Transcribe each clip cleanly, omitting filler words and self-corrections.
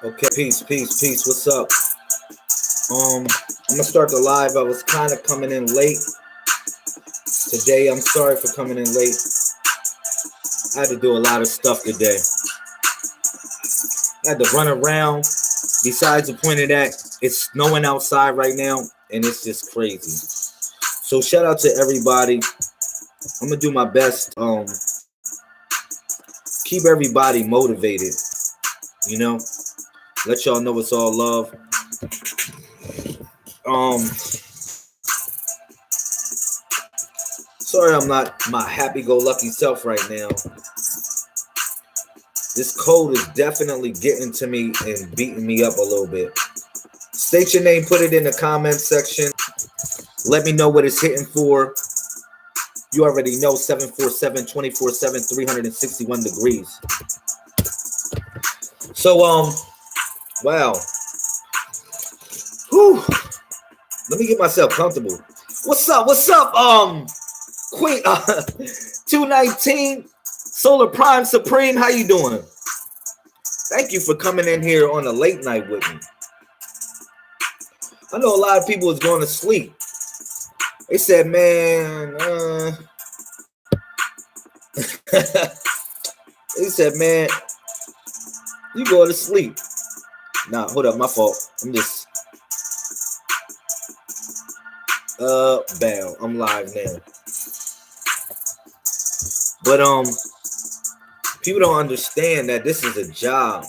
Okay, peace. What's up? I'm gonna start the live. I was kind of coming in late today. I'm sorry for coming in late. I had to do a lot of stuff today. I had to run around. Besides the point of that, it's snowing outside right now, and it's just crazy. So shout out to everybody. I'm gonna do my best. Keep everybody motivated. You know, let y'all know it's all love. Sorry, I'm not my happy-go-lucky self right now. This cold is definitely getting to me and beating me up a little bit. State your name, put it in the comments section. Let me know what it's hitting for. You already know 747, 24/7, 361 degrees. So, wow. Whew. Let me get myself comfortable. What's up? Queen 219 Solar Prime Supreme, how you doing? Thank you for coming in here on a late night with me. I know a lot of people was going to sleep. They said, man, they said, man, you go to sleep. Nah, hold up, my fault. I'm just bam, I'm live now. But people don't understand that this is a job.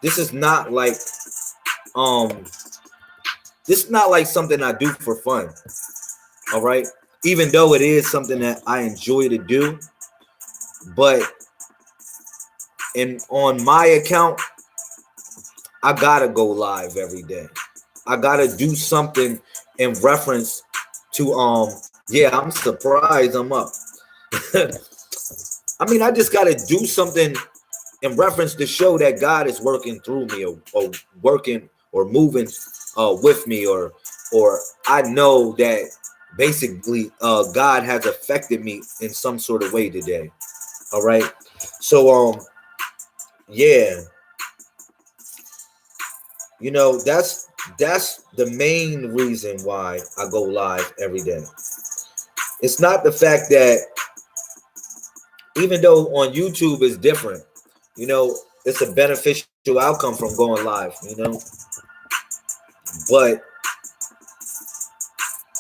This is not like something I do for fun. All right, even though it is something that I enjoy to do, but on my account, I gotta go live every day. I gotta do something in reference to yeah, I'm surprised I'm up. I mean, I just gotta do something in reference to show that God is working through me, or working or moving with me, or I know that basically God has affected me in some sort of way today. All right, so yeah, you know, that's the main reason why I go live every day. It's not the fact that, even though on YouTube is different, you know, it's a beneficial outcome from going live, you know, but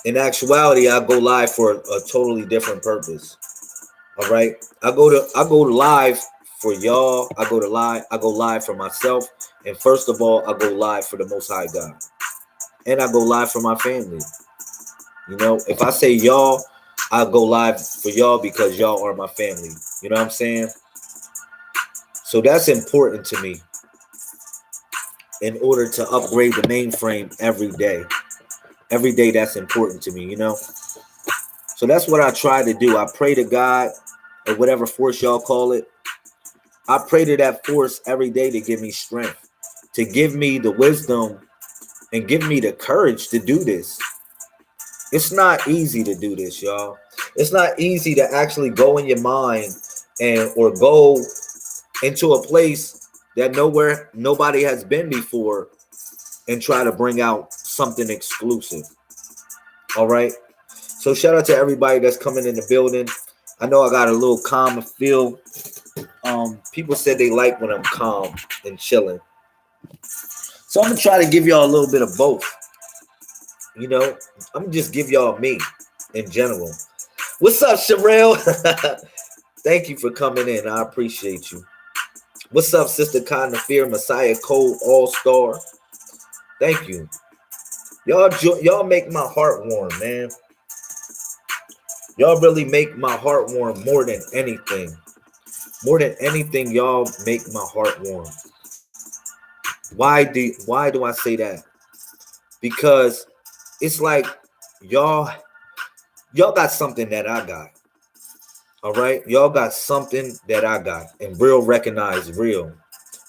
in actuality, I go live for a totally different purpose. All right, I go to live for y'all. I go live for myself, and first of all, I go live for the Most High God, and I go live for my family. You know, if I say y'all, I go live for y'all because y'all are my family. You know what I'm saying? So that's important to me in order to upgrade the mainframe every day. Every day, that's important to me, you know? So that's what I try to do. I pray to God, or whatever force y'all call it. I pray to that force every day to give me strength, to give me the wisdom, and give me the courage to do this. It's not easy to do this, y'all. It's not easy to actually go in your mind or go into a place that nobody has been before and try to bring out something exclusive. All right. So shout out to everybody that's coming in the building. I know I got a little calm feel. People said they like when I'm calm and chilling. So I'm gonna try to give y'all a little bit of both. You know, I'm gonna just give y'all me in general. What's up, Sherelle? Thank you for coming in. I appreciate you. What's up, Sister Fear, Messiah Code All-Star? Thank you. Y'all make my heart warm, man. Y'all really make my heart warm more than anything. More than anything, y'all make my heart warm. Why do I say that? Because it's like y'all got something that I got. All right, y'all got something that I got, and real recognize real.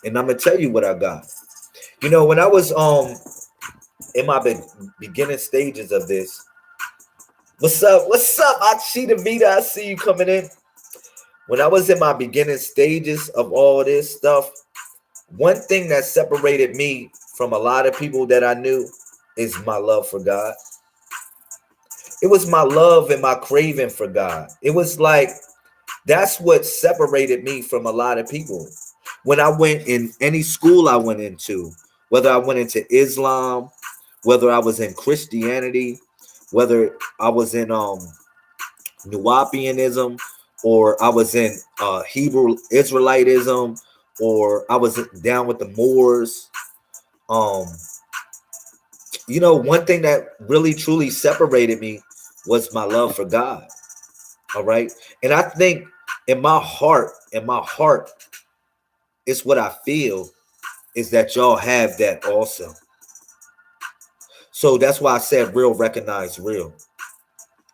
And I'm gonna tell you what I got. You know, when I was in my beginning stages of this. What's up? Achita Vita, I see you coming in. When I was in my beginning stages of all this stuff, One thing that separated me from a lot of people that I knew is my love for God. It was my love and my craving for God. It was like that's what separated me from a lot of people. When I went in any school I went into, whether I went into Islam, whether I was in Christianity, whether I was in Nuwapianism, or I was in Hebrew Israelitism, or I was down with the Moors. Um, one thing that really truly separated me was my love for God. All right. And I think in my heart, it's what I feel is that y'all have that also. So that's why I said real recognize real.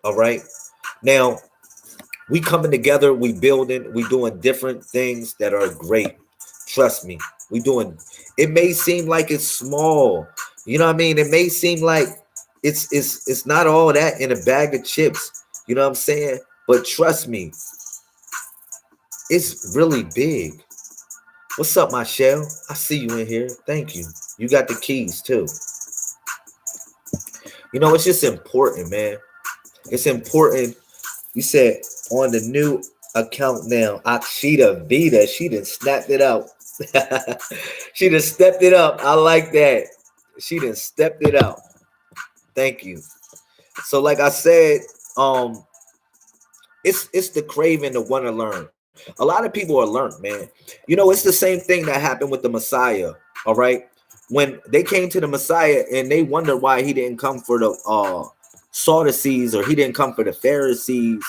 All right. Now we coming together, we building, we doing different things that are great. Trust me, we doing. It may seem like it's small, you know what I mean. It may seem like it's not all that in a bag of chips, you know what I'm saying. But trust me, it's really big. What's up, my shell? I see you in here. Thank you. You got the keys too. It's just important, man. It's important. You said on the new account now, Akshita Vita, she done snapped it up. She done stepped it up. I like that. She done stepped it up. Thank you. So, like I said, it's the craving to want to learn. A lot of people are learned, man. It's the same thing that happened with the Messiah. All right. When they came to the Messiah and they wondered why he didn't come for the Sadducees, or he didn't come for the Pharisees.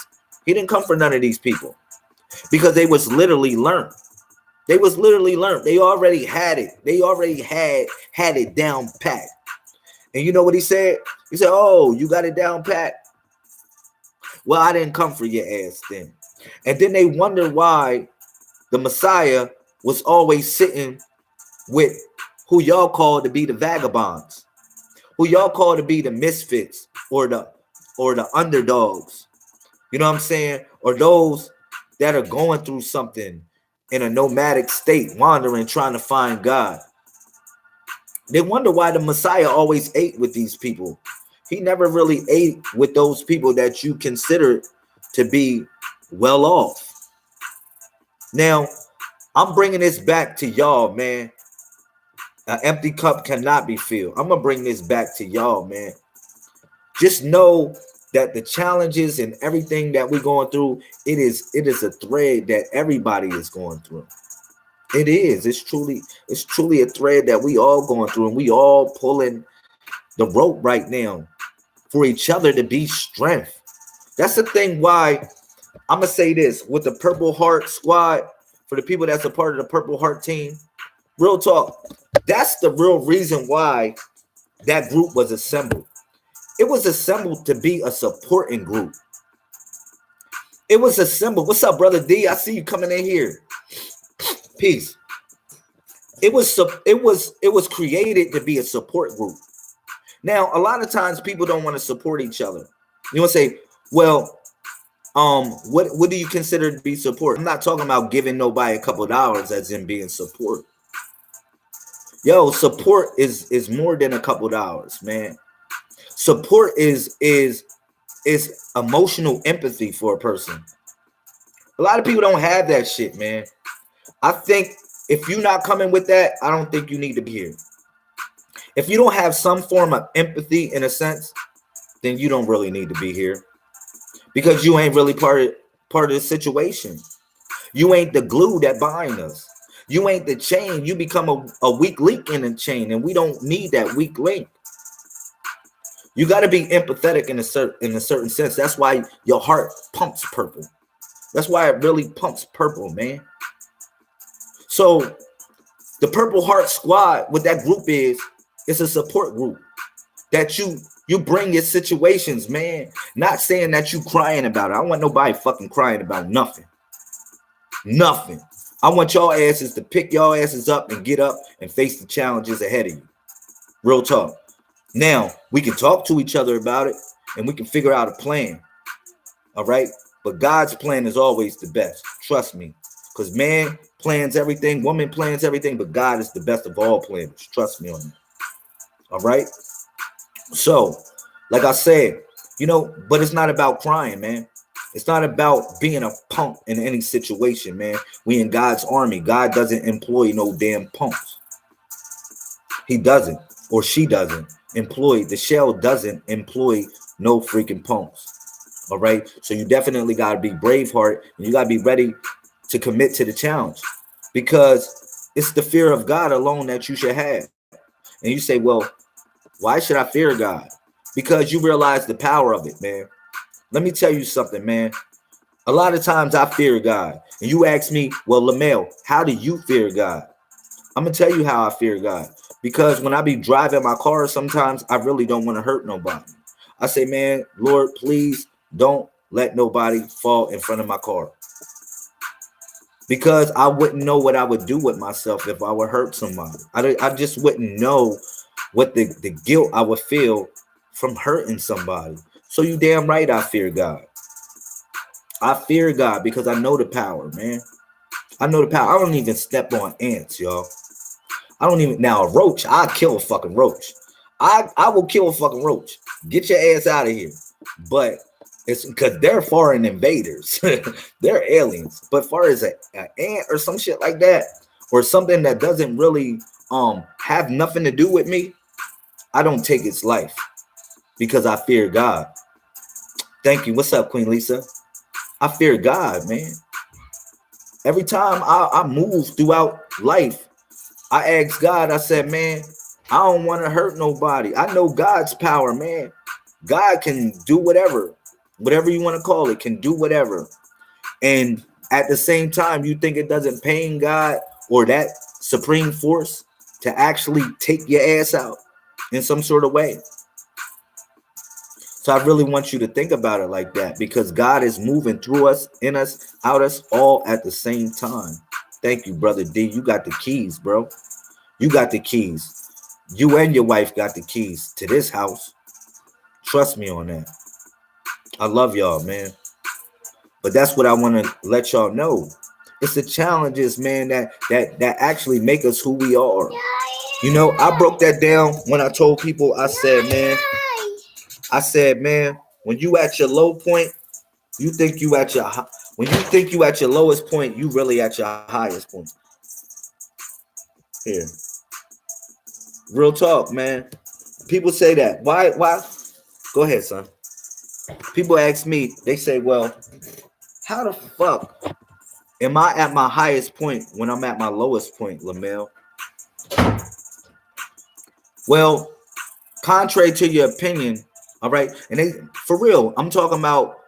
He didn't come for none of these people because they was literally learned. They was literally learned. They already had it. They already had it down pat. And you know what he said? He said, "Oh, you got it down pat. Well, I didn't come for your ass then." And then they wonder why the Messiah was always sitting with who y'all call to be the vagabonds, who y'all call to be the misfits or the underdogs. You know what I'm saying? Or those that are going through something in a nomadic state, wandering, trying to find God. They wonder why the Messiah always ate with these people. He never really ate with those people that you consider to be well off. Now, I'm bringing this back to y'all, man. An empty cup cannot be filled. I'm going to bring this back to y'all, man. Just know that the challenges and everything that we're going through, it is a thread that everybody is going through. It is. It's truly a thread that we all going through, and we all pulling the rope right now for each other to be strength. That's the thing why I'm going to say this with the Purple Heart squad, for the people that's a part of the Purple Heart team, real talk. That's the real reason why that group was assembled. It was assembled to be a supporting group. It was assembled. What's up, brother D? I see you coming in here. Peace. It was created to be a support group. Now, a lot of times people don't want to support each other. You want to say, well, what do you consider to be support? I'm not talking about giving nobody a couple of dollars as in being support. Yo, support is more than a couple of dollars, man. Support is emotional empathy for a person. A lot of people don't have that shit, man. I think if you're not coming with that, I don't think you need to be here. If you don't have some form of empathy in a sense, then you don't really need to be here, because you ain't really part of the situation. You ain't the glue that binds us. You ain't the chain. You become a weak link in the chain, and we don't need that weak link. You got to be empathetic in a certain sense. That's why your heart pumps purple. That's why it really pumps purple, man. So the Purple Heart Squad, what that group is, it's a support group that you bring your situations, man. Not saying that you crying about it. I don't want nobody fucking crying about nothing. Nothing. I want y'all asses to pick y'all asses up and get up and face the challenges ahead of you. Real talk. Now, we can talk to each other about it, and we can figure out a plan. All right? But God's plan is always the best. Trust me. Because man plans everything, woman plans everything, but God is the best of all planners. Trust me on that. All right. So, like I said, but it's not about crying, man. It's not about being a punk in any situation, man. We in God's army. God doesn't employ no damn punks. He doesn't, or she doesn't employ. The shell doesn't employ no freaking punks. All right. So you definitely got to be Braveheart, and you got to be ready to commit to the challenge, because it's the fear of God alone that you should have. And you say, well, why should I fear God? Because you realize the power of it, man. Let me tell you something, man. A lot of times I fear God. And you ask me, well, Lamel, how do you fear God? I'm going to tell you how I fear God. Because when I be driving my car, sometimes I really don't want to hurt nobody. I say, man, Lord, please don't let nobody fall in front of my car. Because I wouldn't know what I would do with myself if I would hurt somebody. I just wouldn't know what the guilt I would feel from hurting somebody. So you damn right I fear God. I fear God because I know the power, man. I know the power. I don't even step on ants, y'all. I don't even. Now, a roach, I'll kill a fucking roach. I will kill a fucking roach. Get your ass out of here. But it's because they're foreign invaders. They're aliens. But far as an ant or some shit like that, or something that doesn't really have nothing to do with me, I don't take its life because I fear God. Thank you. What's up, Queen Lisa? I fear God, man. Every time I move throughout life, I ask God, I said, man, I don't want to hurt nobody. I know God's power, man. God can do whatever you want to call it, can do whatever. And at the same time, you think it doesn't pain God or that supreme force to actually take your ass out in some sort of way. So I really want you to think about it like that, because God is moving through us, in us, out us, all at the same time. Thank you, Brother D. You got the keys, bro. You got the keys. You and your wife got the keys to this house. Trust me on that. I love y'all, man. But that's what I want to let y'all know. It's the challenges, man, that actually make us who we are. I broke that down when I told people, I said, man, when you at your low point, you think you at your when you think you at your lowest point, you really at your highest point. Here. Real talk, man. People say that. Why? Go ahead, son. People ask me, they say, well, how the fuck am I at my highest point when I'm at my lowest point, Lamel? Well, contrary to your opinion, all right, and they, for real, I'm talking about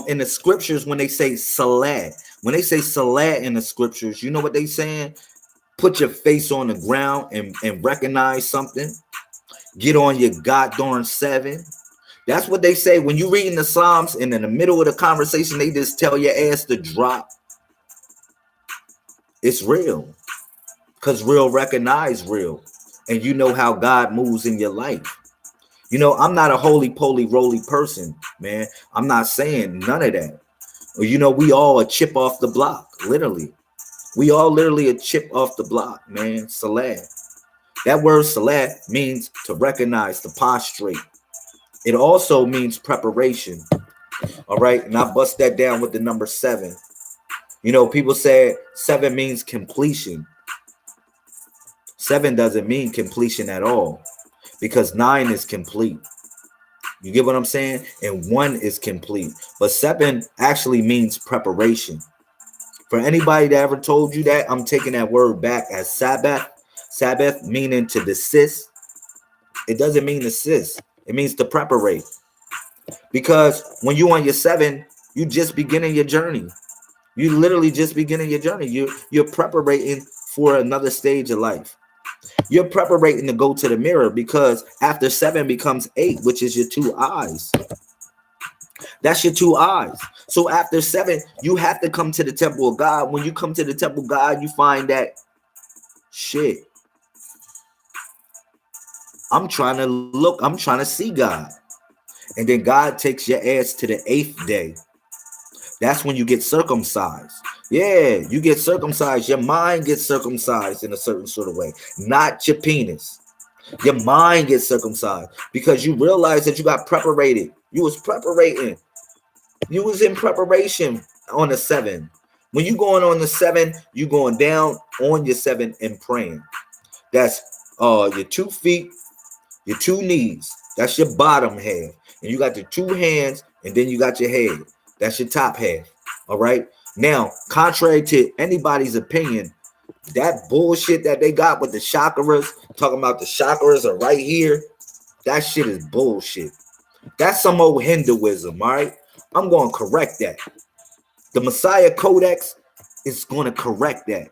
in the scriptures when they say salat. When they say salat in the scriptures, you know what they saying? Put your face on the ground and recognize something. Get on your goddamn 7. That's what they say when you reading the Psalms, and in the middle of the conversation, they just tell your ass to drop. It's real, because real recognize real, and you know how God moves in your life. I'm not a holy-poly roly person, man. I'm not saying none of that. We all a chip off the block, literally. We all literally a chip off the block, man. Salat. That word salat means to recognize, to prostrate. It also means preparation. All right. And I bust that down with the number 7. People say 7 means completion. 7 doesn't mean completion at all, because 9 is complete. You get what I'm saying? And 1 is complete. But 7 actually means preparation. For anybody that ever told you that, I'm taking that word back as Sabbath. Sabbath meaning to desist. It doesn't mean desist. It means to preparate. Because when you on your 7, you just beginning your journey. You literally just beginning your journey. You're preparating for another stage of life. You're preparating to go to the mirror, because after 7 becomes 8, which is your 2 eyes. That's your 2 eyes. So after 7, you have to come to the temple of God. When you come to the temple of God, you find that shit. I'm trying to see God. And then God takes your ass to the 8th day. That's when you get circumcised. Yeah, you get circumcised. Your mind gets circumcised in a certain sort of way, not your penis. Your mind gets circumcised because you realize that you got preparated. You was preparating. You was in preparation on the 7. When you going on the 7, you going down on your 7 and praying. That's your 2 feet, your 2 knees. That's your bottom half. And you got your 2 hands, and then you got your head. That's your top half. All right. Now, contrary to anybody's opinion, that bullshit that they got with the chakras, talking about the chakras are right here, that shit is bullshit. That's some old Hinduism, all right? I'm going to correct that. The Messiah Codex is going to correct that.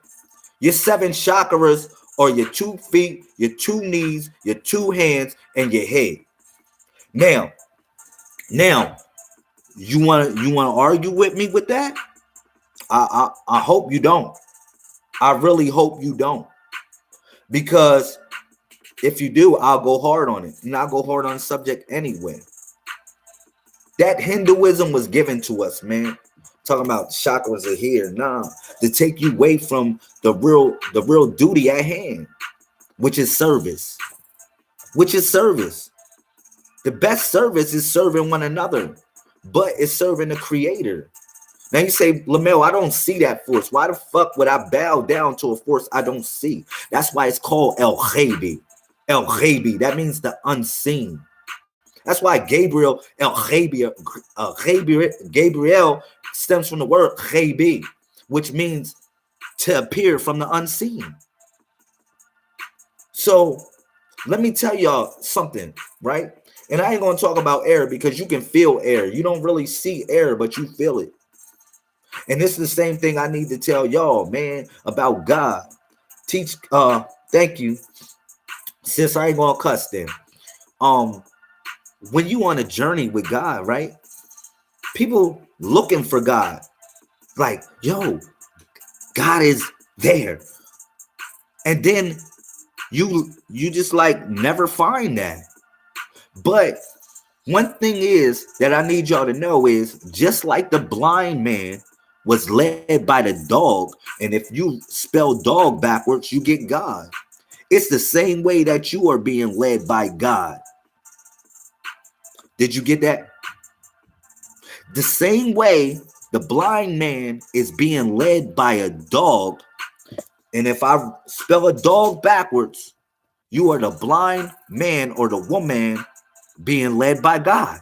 Your 7 chakras are your 2 feet, your 2 knees, your 2 hands, and your head. Now, you want to argue with me with that? I hope you don't. I really hope you don't. Because if you do, I'll go hard on it. And I'll go hard on the subject anyway. That Hinduism was given to us, man. Talking about chakras are here. Nah. To take you away from the real duty at hand, which is service. Which is service. The best service is serving one another, but it's serving the creator. Now you say, Lamel, I don't see that force. Why the fuck would I bow down to a force I don't see? That's why it's called El Ghabi. El Ghabi, that means the unseen. That's why Gabriel, El Ghabi, Gabriel stems from the word Ghabi, which means to appear from the unseen. So let me tell y'all something, right? And I ain't going to talk about air because you can feel air. You don't really see air, but you feel it. And this is the same thing I need to tell y'all, man, about God. Teach, thank you. Since I ain't going to cuss then. When you on a journey with God, right? People looking for God. Like, yo, God is there. And then you just like never find that. But one thing is that I need y'all to know is just like the blind man was led by the dog, and if you spell dog backwards, you get God. It's the same way that you are being led by God. Did you get that? The same way the blind man is being led by a dog, and if I spell a dog backwards, you are the blind man or the woman being led by God.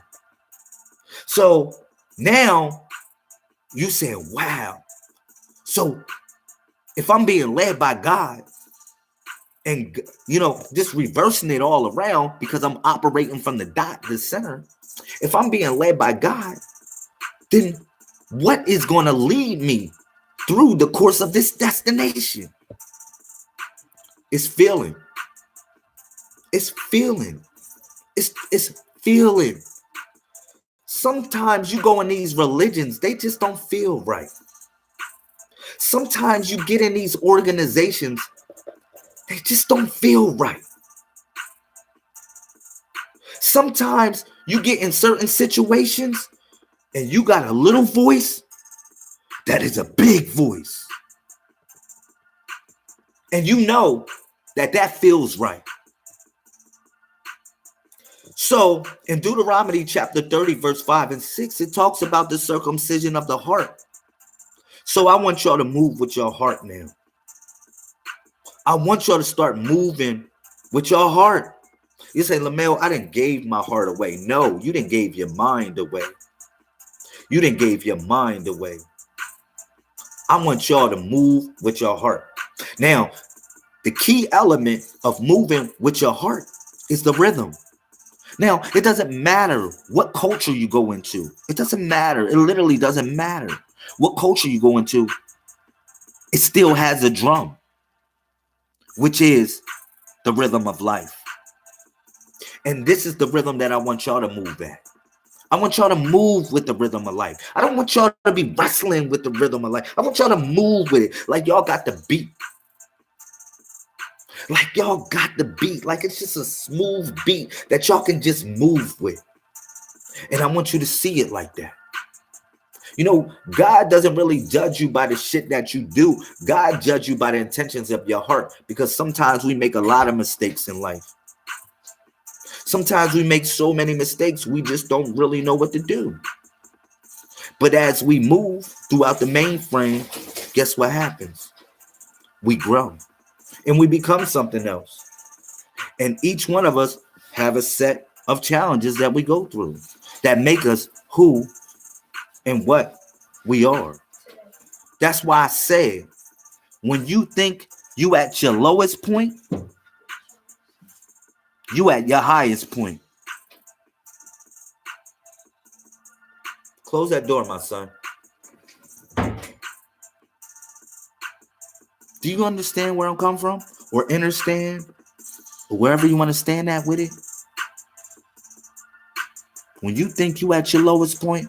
So now you say, wow. So if I'm being led by God and, you know, just reversing it all around because I'm operating from the dot, the center. If I'm being led by God, then what is going to lead me through the course of this destination? It's feeling. It's feeling. It's feeling. Sometimes you go in these religions, they just don't feel right. Sometimes you get in these organizations, they just don't feel right. Sometimes you get in certain situations and you got a little voice that is a big voice. And you know that that feels right. So in Deuteronomy chapter 30, verse 5 and 6, it talks about the circumcision of the heart. So I want y'all to move with your heart now. I want y'all to start moving with your heart. You say, Lamel, I didn't give my heart away. No, you didn't give your mind away. You didn't give your mind away. I want y'all to move with your heart. Now, the key element of moving with your heart is the rhythm. Now, it doesn't matter what culture you go into. It doesn't matter. It literally doesn't matter what culture you go into. It still has a drum, which is the rhythm of life. And this is the rhythm that I want y'all to move at. I want y'all to move with the rhythm of life. I don't want y'all to be wrestling with the rhythm of life. I want y'all to move with it like y'all got the beat. Like y'all got the beat. Like it's just a smooth beat that y'all can just move with. And I want you to see it like that. You know, God doesn't really judge you by the shit that you do. God judges you by the intentions of your heart, because sometimes we make a lot of mistakes in life. Sometimes we make so many mistakes, we just don't really know what to do. But as we move throughout the mainframe, guess what happens? We grow and we become something else. And each one of us have a set of challenges that we go through that make us who and what we are. That's why I say, when you think you at your lowest point, you at your highest point. Close that door, my son. Do you understand where I'm coming from? Or understand? Or wherever you want to stand at with it? When you think you at your lowest point,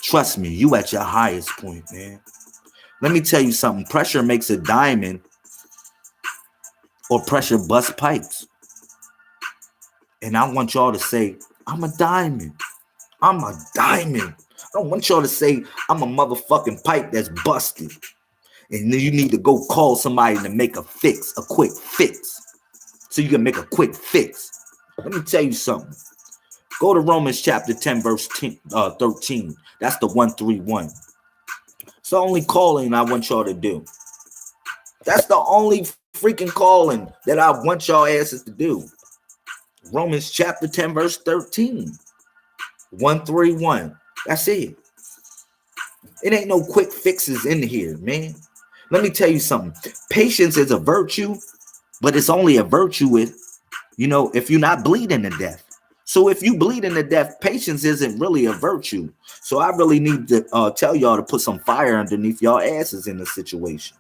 trust me, you at your highest point, man. Let me tell you something. Pressure makes a diamond, or pressure busts pipes. And I want y'all to say, I'm a diamond. I'm a diamond. I don't want y'all to say I'm a motherfucking pipe that's busted. And then you need to go call somebody to make a fix, a quick fix. So you can make a quick fix. Let me tell you something. Go to Romans chapter 10, verse 13. That's the 131. It's the only calling I want y'all to do. That's the only freaking calling that I want y'all asses to do. Romans chapter 10, verse 13. 131. That's it. It ain't no quick fixes in here, man. Let me tell you something. Patience is a virtue, but it's only a virtue if you're not bleeding to death. So if you bleeding to death, patience isn't really a virtue. So I really need to tell y'all to put some fire underneath y'all asses in the situation.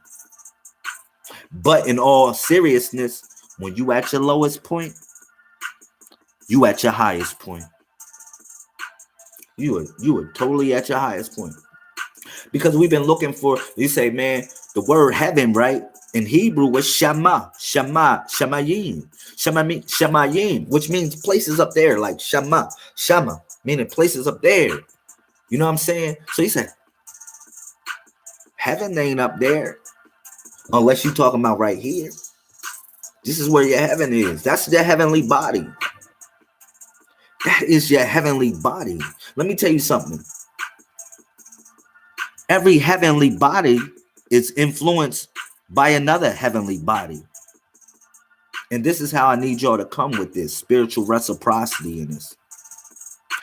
But in all seriousness, when you at your lowest point, you at your highest point. You are totally at your highest point. Because we've been looking for, you say, man, the word heaven, right? In Hebrew was shama, shamayim, which means places up there, like shama, meaning places up there. You know what I'm saying? So he said, heaven ain't up there, unless you're talking about right here. This is where your heaven is. That's the heavenly body. That is your heavenly body. Let me tell you something. Every heavenly body is influenced by another heavenly body. And this is how I need y'all to come with this spiritual reciprocity in this.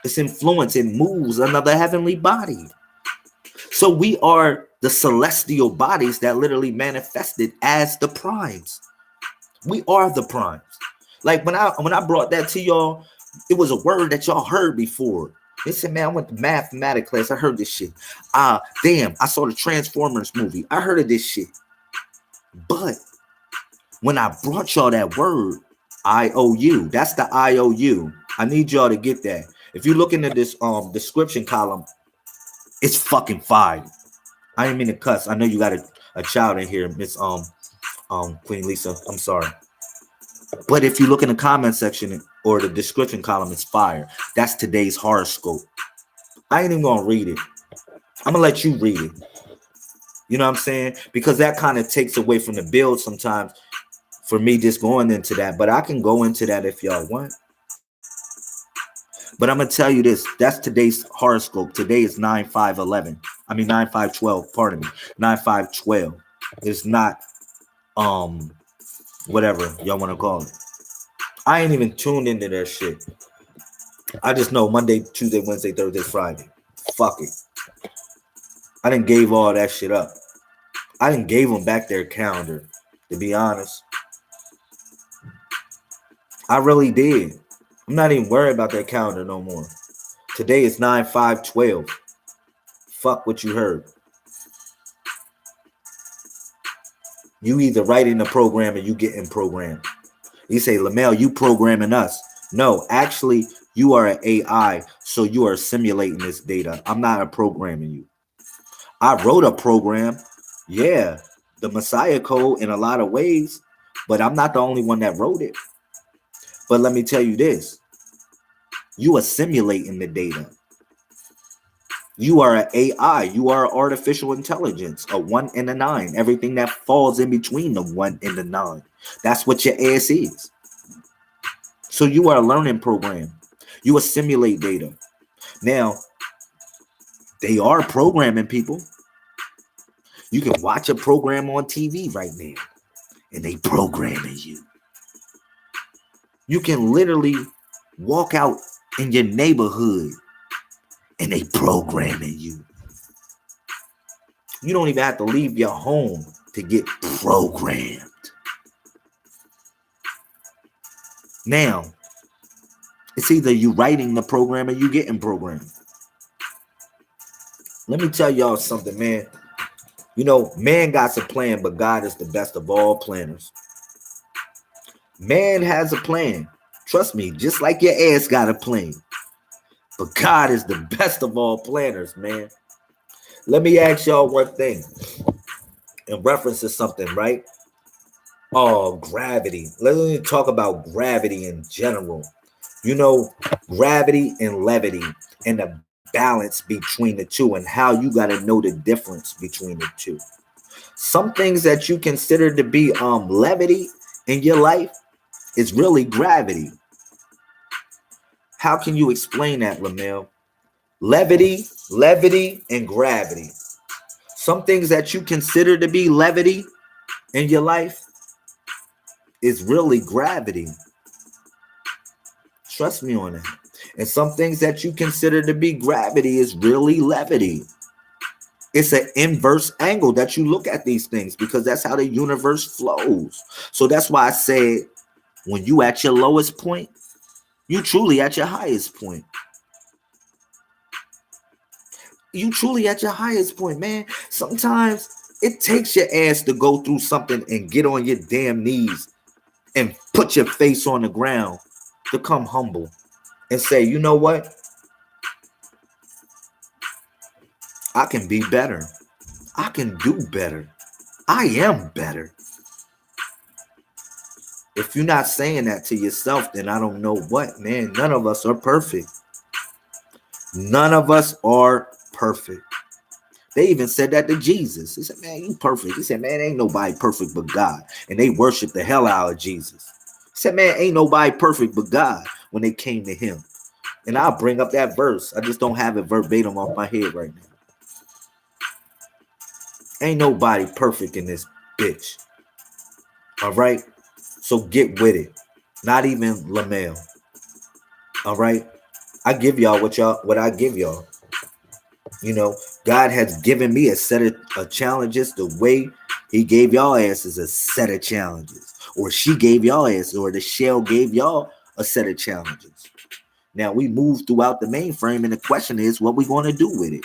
It's influence. It moves another heavenly body. So we are the celestial bodies that literally manifested as the primes. We are the primes. Like when I brought that to y'all, it was a word that y'all heard before. They said, man, I went to mathematics class. I heard this shit. Damn, I saw the Transformers movie. I heard of this shit. But when I brought y'all that word, IOU, that's the IOU. I need y'all to get that. If you look into this description column, it's fucking fire. I didn't mean to cuss. I know you got a child in here, Miss Queen Lisa. I'm sorry. But if you look in the comment section or the description column, it's fire. That's today's horoscope. I ain't even gonna read it. I'm gonna let you read it. You know what I'm saying? Because that kind of takes away from the build sometimes for me just going into that. But I can go into that if y'all want. But I'm gonna tell you this. That's today's horoscope. Today is 9/5/11. I mean 9/5/12. Pardon me. 9/5/12. It's not whatever y'all want to call it. I ain't even tuned into their shit. I just know Monday, Tuesday, Wednesday, Thursday, Friday. Fuck it. I done gave all that shit up. I done gave them back their calendar, to be honest. I really did. I'm not even worried about their calendar no more. Today is 9/5/12. Fuck what you heard. You either writing the program or you getting programmed. You say, Lamel, you programming us. No, actually, you are an AI, so you are simulating this data. I'm not programming you. I wrote a program, yeah, the Messiah code in a lot of ways, but I'm not the only one that wrote it. But let me tell you this. You are simulating the data. You are an AI. You are artificial intelligence, a 1 and a 9. Everything that falls in between the 1 and the 9. That's what your ass is. So you are a learning program. You assimilate data. Now, they are programming people. You can watch a program on TV right now, and they programming you. You can literally walk out in your neighborhood, and they programming you. You don't even have to leave your home to get programmed. Now, it's either you writing the program or you getting programmed. Let me tell y'all something, man. You know, man got a plan, but God is the best of all planners. Man has a plan. Trust me, just like your ass got a plan. But God is the best of all planners, man. Let me ask y'all one thing in reference to something, right? Oh, gravity. Let's talk about gravity in general. You know, gravity and levity and the balance between the two and how you got to know the difference between the two. Some things that you consider to be levity in your life is really gravity. How can you explain that, Lamel? Levity, and gravity. Some things that you consider to be levity in your life is really gravity. Trust me on that. And some things that you consider to be gravity is really levity. It's an inverse angle that you look at these things because that's how the universe flows. So that's why I said when you at your lowest point, you truly at your highest point. You truly at your highest point, man. Sometimes it takes your ass to go through something and get on your damn knees and put your face on the ground to come humble and say, you know what? I can be better. I can do better. I am better. If you're not saying that to yourself, then I don't know what, man. None of us are perfect. None of us are perfect. They even said that to Jesus. He said, man, you perfect. He said, man, ain't nobody perfect but God. And they worshiped the hell out of Jesus. He said, man, ain't nobody perfect but God when they came to him. And I'll bring up that verse. I just don't have it verbatim off my head right now. Ain't nobody perfect in this bitch. All right? So get with it. Not even Lamel. All right? I give y'all what I give y'all. You know, God has given me a set of challenges the way he gave y'all asses a set of challenges. Or she gave y'all asses, or the shell gave y'all a set of challenges. Now we move throughout the mainframe, and the question is, what we going to do with it?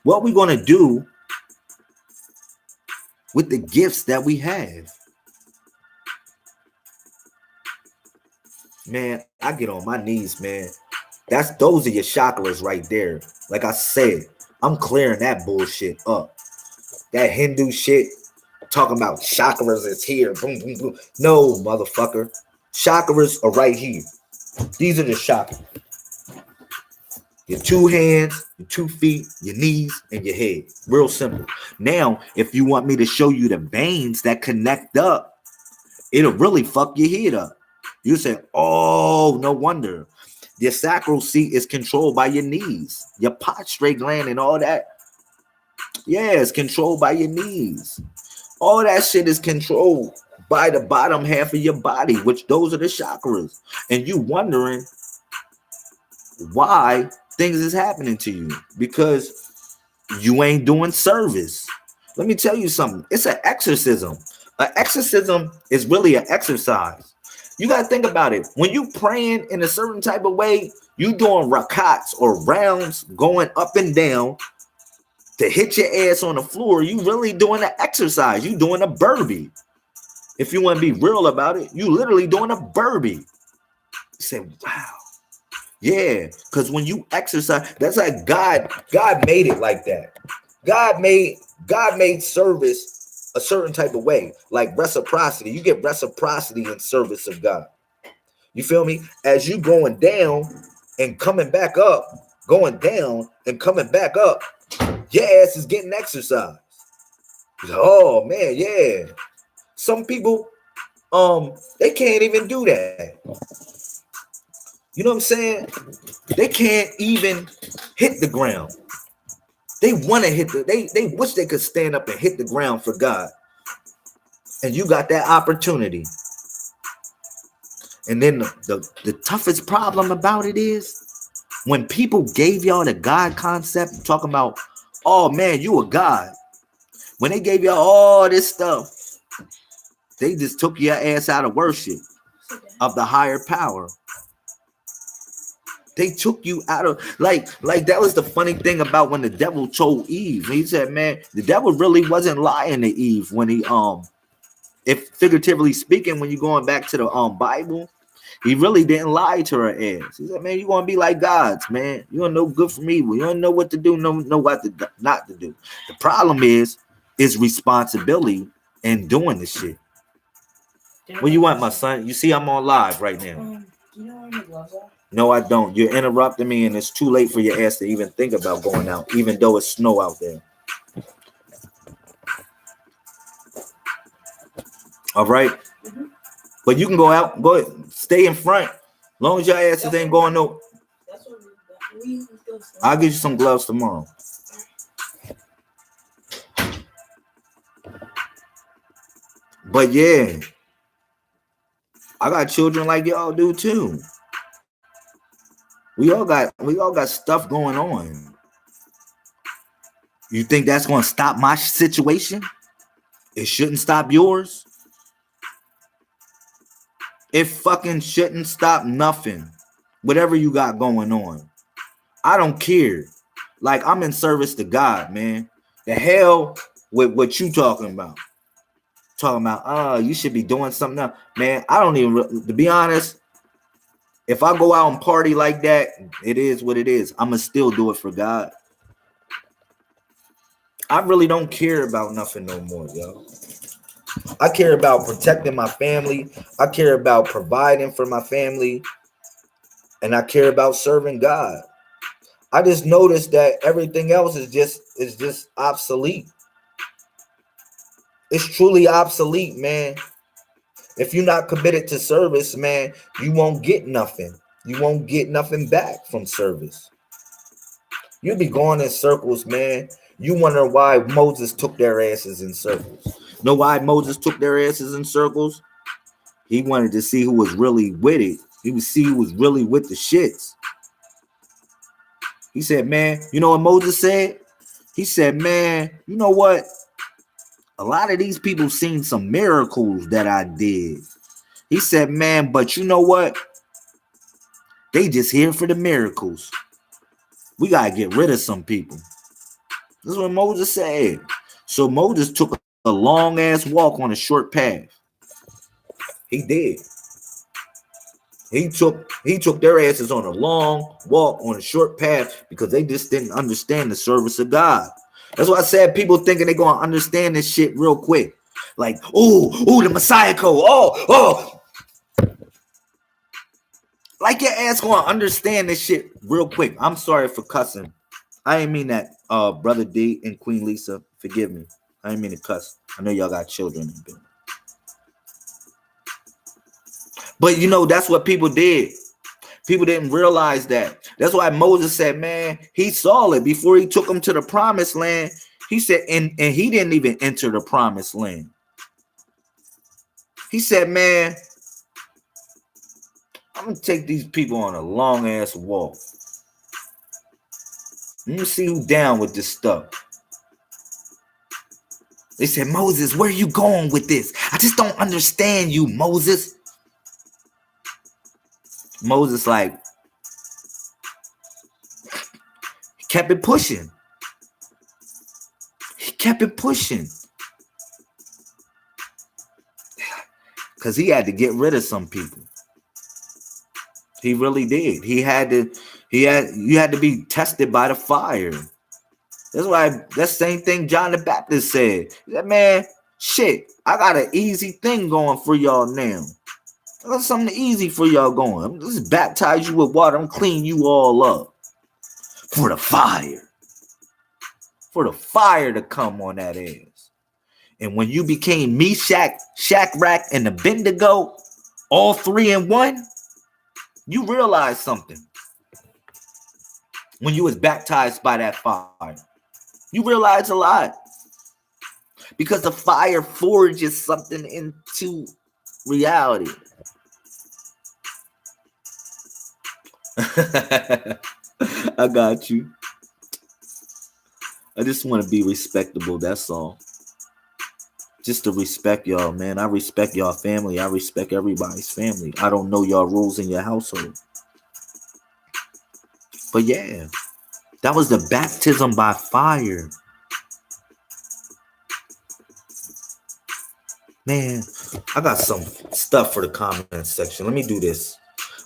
What we going to do with the gifts that we have? Man, I get on my knees, man. Those are your chakras right there. Like I said, I'm clearing that bullshit up. That Hindu shit talking about chakras is here. Boom, boom, boom. No, motherfucker. Chakras are right here. These are the chakras. Your 2 hands, your 2 feet, your knees, and your head. Real simple. Now, if you want me to show you the veins that connect up, it'll really fuck your head up. You say, oh, no wonder. Your sacral seat is controlled by your knees. Your postrate gland and all that. Yeah, it's controlled by your knees. All that shit is controlled by the bottom half of your body, which those are the chakras. And you wondering why things is happening to you because you ain't doing service. Let me tell you something. It's an exorcism. An exorcism is really an exercise. You got to think about it. When you praying in a certain type of way, you doing rakats or rounds going up and down to hit your ass on the floor. You really doing an exercise. You doing a burpee. If you want to be real about it, you literally doing a burpee. You say, wow. Yeah, because when you exercise, that's like God made it like that. God made service a certain type of way, like reciprocity. You get reciprocity in service of God. You feel me? As you going down and coming back up, going down and coming back up, your ass is getting exercise. Oh man, yeah. Some people, they can't even do that. You know what I'm saying? They can't even hit the ground. They want to hit they wish they could stand up and hit the ground for God. And you got that opportunity. And then the toughest problem about it is when people gave y'all the God concept, talking about, oh man, you a God. When they gave y'all all this stuff, they just took your ass out of worship of the higher power. They took you out of like that was the funny thing about when the devil told Eve. He said, man, the devil really wasn't lying to Eve when he if figuratively speaking, when you're going back to the Bible, he really didn't lie to her ass. He said, man, you're gonna be like gods, man. You don't know good from evil. You don't know what to do, know what to not to do. The problem is responsibility in doing this shit. What you want, my son? You see, I'm on live right now. Do you know where your gloves are? No, I don't. You're interrupting me, and it's too late for your ass to even think about going out, even though it's snow out there. All right? Mm-hmm. But you can go out, go ahead, stay in front. As long as your asses ain't going no. That's what we I'll get you some gloves tomorrow. But yeah, I got children like y'all do too. We all got stuff going on. You think that's going to stop my situation? It shouldn't stop yours. It fucking shouldn't stop nothing. Whatever you got going on. I don't care. Like, I'm in service to God, man. The hell with what you talking about. Talking about, you should be doing something else. Man, I don't even, to be honest, if I go out and party like that, it is what it is. I'm going to still do it for God. I really don't care about nothing no more, yo. I care about protecting my family. I care about providing for my family. And I care about serving God. I just noticed that everything else is just obsolete. It's truly obsolete, man. If you're not committed to service, man, you won't get nothing. You won't get nothing back from service. You'll be going in circles, man. You wonder why Moses took their asses in circles. Know why Moses took their asses in circles? He wanted to see who was really with it. He would see who was really with the shits. He said, man, you know what Moses said? He said, man, you know what? A lot of these people seen some miracles that I did. He said, man, but you know what? They just here for the miracles. We got to get rid of some people. This is what Moses said. So Moses took a long ass walk on a short path. He did. He took their asses on a long walk on a short path because they just didn't understand the service of God. That's why I said people thinking they're going to understand this shit real quick. Like, ooh, the Messiah code. Oh. Like your ass going to understand this shit real quick. I'm sorry for cussing. I ain't mean that, Brother D and Queen Lisa. Forgive me. I ain't mean to cuss. I know y'all got children. But, you know, that's what people did. People didn't realize that. That's why Moses said, man, he saw it before he took them to the promised land. He said, and he didn't even enter the promised land. He said, man, I'm going to take these people on a long ass walk. Let me see who's down with this stuff. They said, Moses, where are you going with this? I just don't understand you, Moses. Moses, like, he kept it pushing. He kept it pushing. Because he had to get rid of some people. He really did. You had to be tested by the fire. That's why that same thing John the Baptist said. He said, man, shit, I got an easy thing going for y'all now. I got something easy for y'all going. I'm just baptize you with water. I'm clean you all up. for the fire. For the fire to come on that ass. And when you became Meshach, Shadrach, and Abednego, all three in one, you realized something. When you was baptized by that fire, you realized a lot. Because the fire forges something into reality. I got you. I just want to be respectable, that's all. Just to respect y'all, man. I respect y'all family. I respect everybody's family. I don't know y'all rules in your household. But yeah, that was the baptism by fire. Man, I got some stuff for the comment section. Let me do this.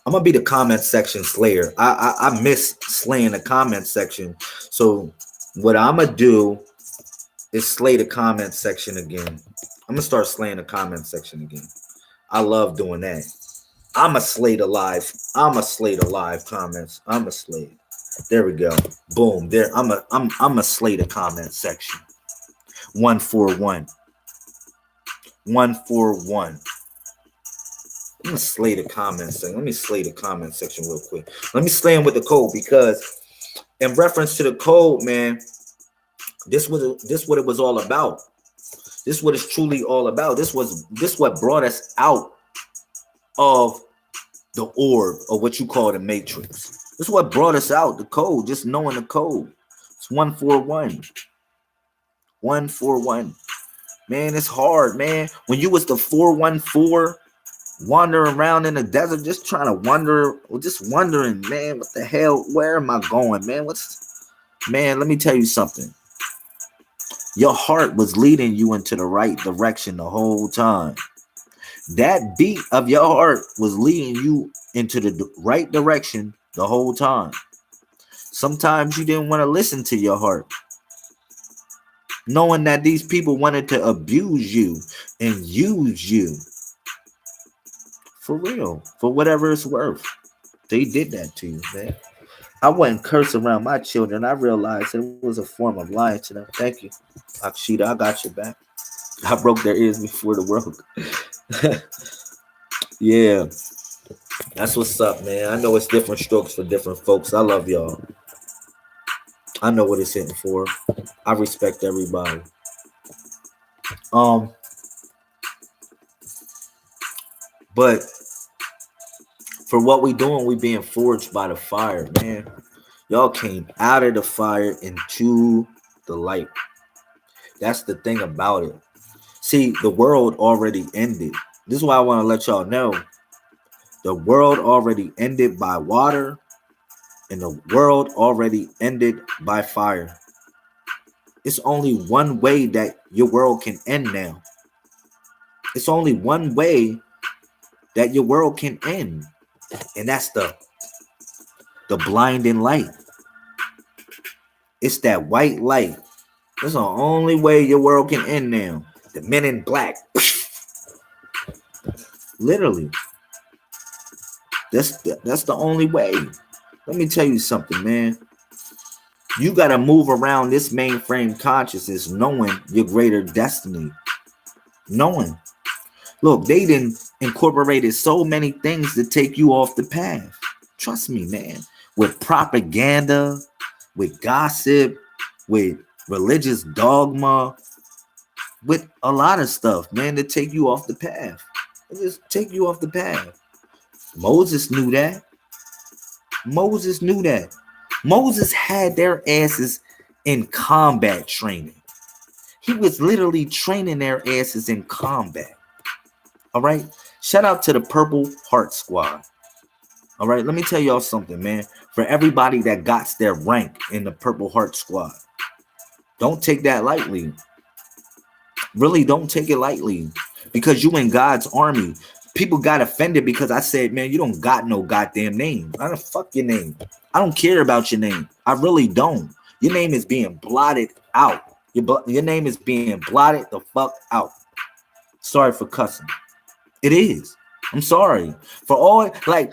I'm gonna be the comment section slayer. I miss slaying the comment section. So what I'm gonna do is slay the comment section again. I'm gonna start slaying the comment section again. I love doing that. I'm a slay the live. I'm a slay the live comments. I'm a slay. There we go. Boom. There. I'm a slay the comment section. 141. 141. I'm gonna slay the comment section. Let me slay the comment section real quick. Let me slay them with the code, because in reference to the code, man, this what it was all about. This what it's truly all about. This what brought us out of the orb, or what you call the matrix. This is what brought us out, the code, just knowing the code. It's 141. 141. Man, it's hard, man. When you was the 414 wandering around in the desert, just trying to wondering, man, what the hell? Where am I going, man? Man, let me tell you something. Your heart was leading you into the right direction the whole time. That beat of your heart was leading you into the right direction the whole time. Sometimes you didn't want to listen to your heart, knowing that these people wanted to abuse you and use you. For real, for whatever it's worth. They did that to you, man. I wouldn't curse around my children. I realized it was a form of lying to them. Thank you, Akshita. I got your back. I broke their ears before the world. Yeah, that's what's up, man. I know it's different strokes for different folks. I love y'all. I know what it's hitting for. I respect everybody. But for what we doing, we being forged by the fire, man. Y'all came out of the fire into the light. That's the thing about it. See, the world already ended. This is why I want to let y'all know. The world already ended by water, and the world already ended by fire. It's only one way that your world can end now. It's only one way that your world can end. And that's the blinding light. It's that white light. That's the only way your world can end now. The men in black. Literally. That's the only way. Let me tell you something, man. You got to move around this mainframe consciousness knowing your greater destiny. Knowing. Look, they done incorporated so many things to take you off the path. Trust me, man. With propaganda, with gossip, with religious dogma, with a lot of stuff, man, to take you off the path. They just take you off the path. Moses knew that. Moses knew that. Moses had their asses in combat training. He was literally training their asses in combat. All right. Shout out to the Purple Heart Squad. All right. Let me tell y'all something, man. For everybody that got their rank in the Purple Heart Squad, don't take that lightly. Really, don't take it lightly, because you in God's army. People got offended because I said, man, you don't got no goddamn name. I don't fuck your name. I don't care about your name. I really don't. Your name is being blotted out. Your name is being blotted the fuck out. Sorry for cussing. It is. I'm sorry for all like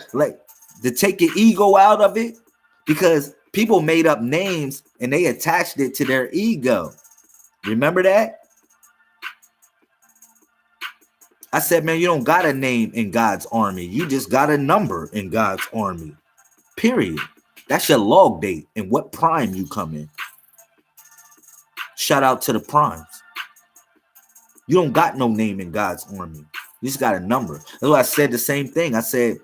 to take your ego out of it, because People made up names and they attached it to their ego. Remember that? I said, man, you don't got a name in God's army. You just got a number in God's army. Period. That's your log date and what prime you come in. Shout out to the primes. You don't got no name in God's army. You just got a number. That's why I said the same thing. I said,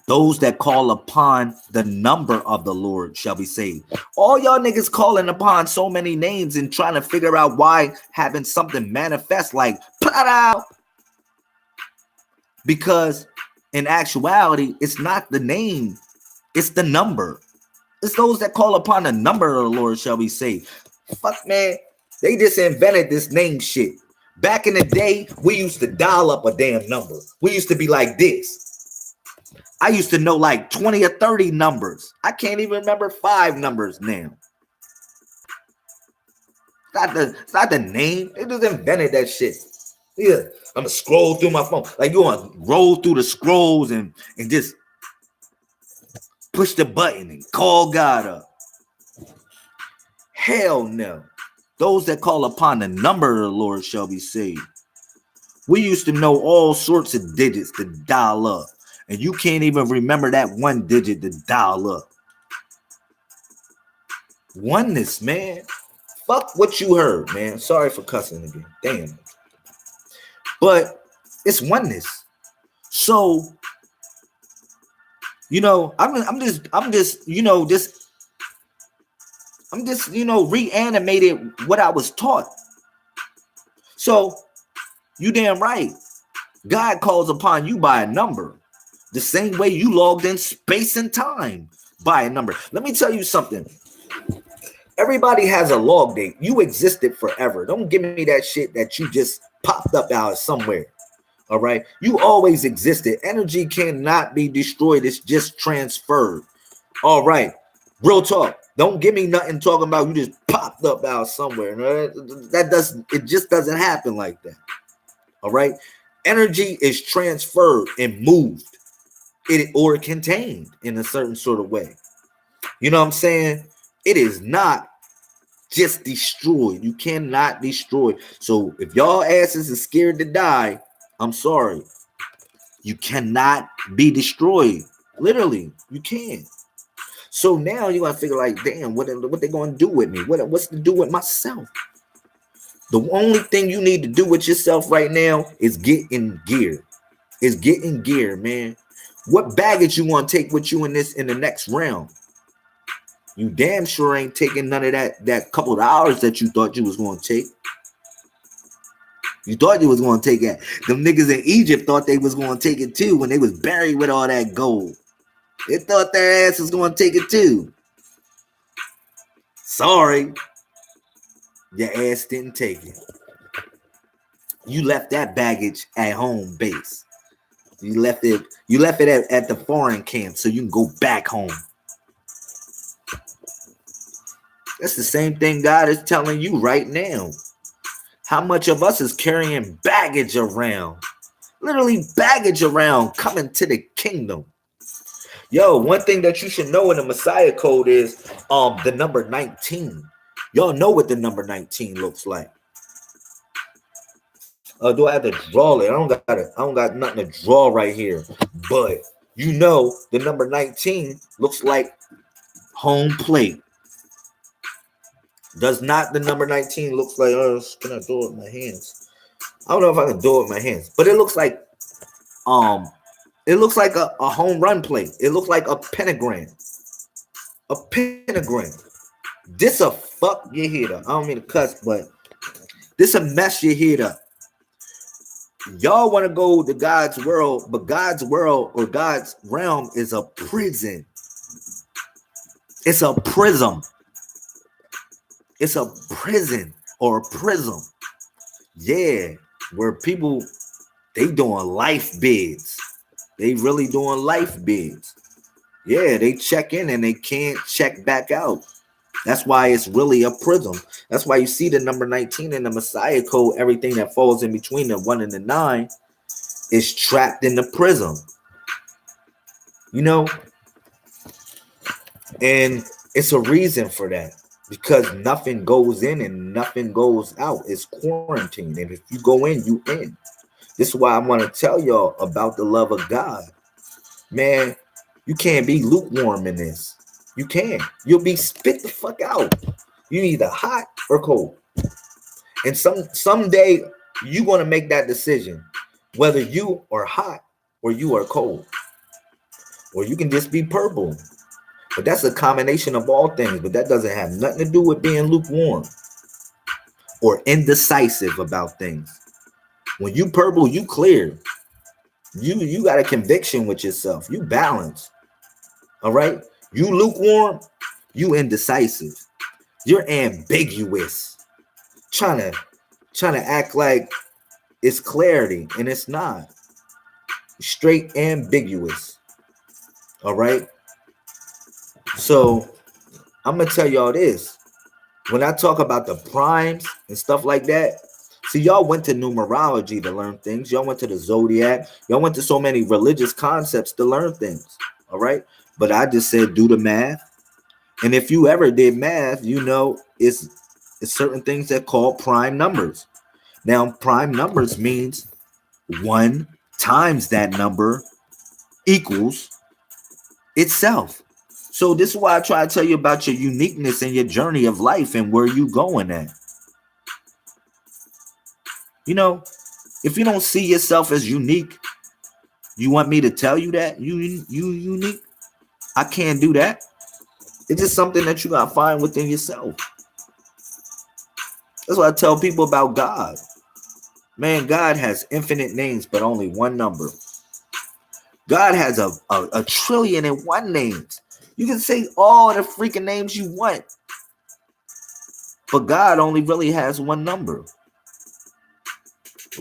those that call upon the number of the Lord shall be saved. All y'all niggas calling upon so many names and trying to figure out why having something manifest like out. Because in actuality, it's not the name, it's the number. It's those that call upon the number of the Lord shall be saved. Fuck, man. They just invented this name shit. Back in the day, we used to dial up a damn number. We used to be like this. I used to know like 20 or 30 numbers. I can't even remember 5 numbers now. It's not the name. They just invented that shit. Yeah, I'm gonna scroll through my phone. Like you want to roll through the scrolls and just push the button and call God up. Hell no. Those that call upon the number of the Lord shall be saved. We used to know all sorts of digits to dial up. And you can't even remember that one digit to dial up. Oneness, man. Fuck what you heard, man. Sorry for cussing again. Damn. But it's oneness. So, you know, I'm just reanimated what I was taught. So, you damn right. God calls upon you by a number. The same way you logged in space and time by a number. Let me tell you something. Everybody has a log date. You existed forever. Don't give me that shit that you just popped up out of somewhere. All right. You always existed. Energy cannot be destroyed. It's just transferred. All right. Real talk. Don't give me nothing talking about you just popped up out somewhere. It just doesn't happen like that. All right. Energy is transferred and moved. Or contained in a certain sort of way. You know what I'm saying? It is not just destroyed. You cannot destroy. So if y'all asses are scared to die, I'm sorry. You cannot be destroyed. Literally, you can. So now you're gonna figure like, damn, what they gonna do with me? What's to do with myself? The only thing you need to do with yourself right now is get in gear. Is get in gear, man. What baggage you want to take with you in the next round? You damn sure ain't taking none of that couple of hours that you thought you was going to take. You thought you was going to take it. Them niggas in Egypt thought they was going to take it too when they was buried with all that gold. They thought their ass was going to take it too. Sorry. Your ass didn't take it. You left that baggage at home base. You left it at the foreign camp so you can go back home. That's the same thing God is telling you right now. How much of us is carrying baggage around? Literally baggage around coming to the kingdom. Yo, one thing that you should know in the Messiah code is the number 19. Y'all know what the number 19 looks like. Do I have to draw it? I don't got nothing to draw right here. But you know the number 19 looks like home plate. Does not the number 19 looks like, can I do it with my hands? I don't know if I can do it with my hands, but it looks like a home run plate. It looks like a pentagram. A pentagram. This a fuck your head up. I don't mean to cuss, but this a mess your head up. Y'all want to go to God's world, but God's world or God's realm is a prison. It's a prism. It's a prison or a prism. Yeah, where people, they doing life bids. They really doing life bids. Yeah, they check in and they can't check back out. That's why it's really a prism. That's why you see the number 19 in the Messiah code. Everything that falls in between the 1 and the 9 is trapped in the prism. You know, And it's a reason for that, because nothing goes in and nothing goes out. It's quarantine. And if you go in, you in. This is why I want to tell y'all about the love of God. Man, you can't be lukewarm in this. You can't. You'll be spit the fuck out. You either hot or cold. And someday you're gonna make that decision, whether you are hot or you are cold, or you can just be purple. But that's a combination of all things. But that doesn't have nothing to do with being lukewarm or indecisive about things. When you purple, you clear. You got a conviction with yourself. You balance. All right. You lukewarm. You indecisive. You're ambiguous. Trying to act like it's clarity, and it's not. Straight ambiguous. All right. So I'm gonna tell y'all this. When I talk about the primes and stuff like that, see, y'all went to numerology to learn things. Y'all went to the zodiac. Y'all went to so many religious concepts to learn things. All right. But I just said do the math. And if you ever did math, you know it's certain things that call prime numbers. Now, prime numbers means 1 times that number equals itself. So this is why I try to tell you about your uniqueness and your journey of life and where you going at. You know, if you don't see yourself as unique, you want me to tell you that you unique? I can't do that. It's just something that you gotta find within yourself. That's what I tell people about God. Man, God has infinite names, but only one number. God has a trillion and one names. You can say all the freaking names you want, but God only really has one number.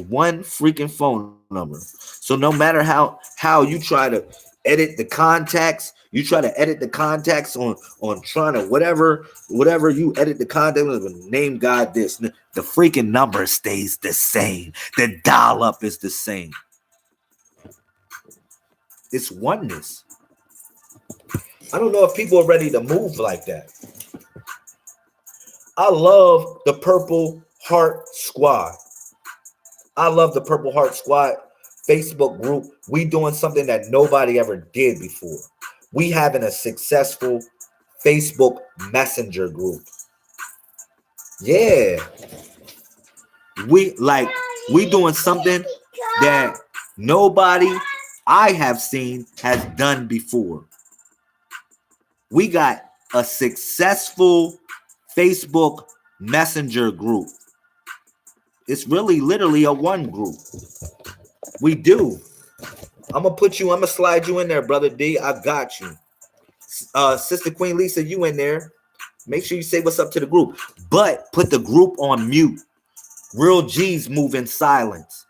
One freaking phone number. So no matter how you try to edit the contacts, you try to edit the contacts on trying to whatever you edit the contact with, name God this, the freaking number stays the same. The dial up is the same. It's oneness. I don't know if people are ready to move like that. I love the Purple Heart Squad. I love the Purple Heart Squad Facebook group. We doing something that nobody ever did before. We having a successful Facebook Messenger group. Yeah. We doing something that nobody I have seen has done before. We got a successful Facebook Messenger group. It's really literally a one group. We do. I'm gonna slide you in there, brother D. I got you. Sister Queen Lisa, you in there. Make sure you say what's up to the group. But put the group on mute. Real G's move in silence.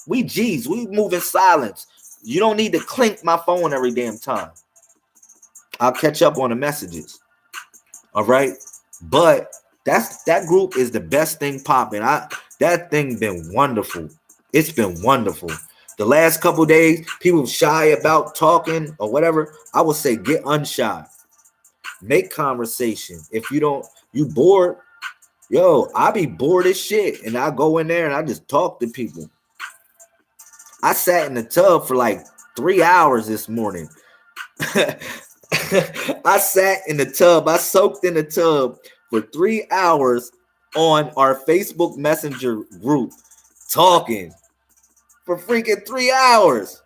We G's, we move in silence. You don't need to clink my phone every damn time. I'll catch up on the messages. All right. But that group is the best thing popping. That thing been wonderful. It's been wonderful. The last couple days, people shy about talking or whatever. I would say get unshy. Make conversation. If you bored, I be bored as shit. And I go in there and I just talk to people. I sat in the tub for like 3 hours this morning. I sat in the tub. I soaked in the tub for 3 hours on our Facebook Messenger group talking for freaking 3 hours.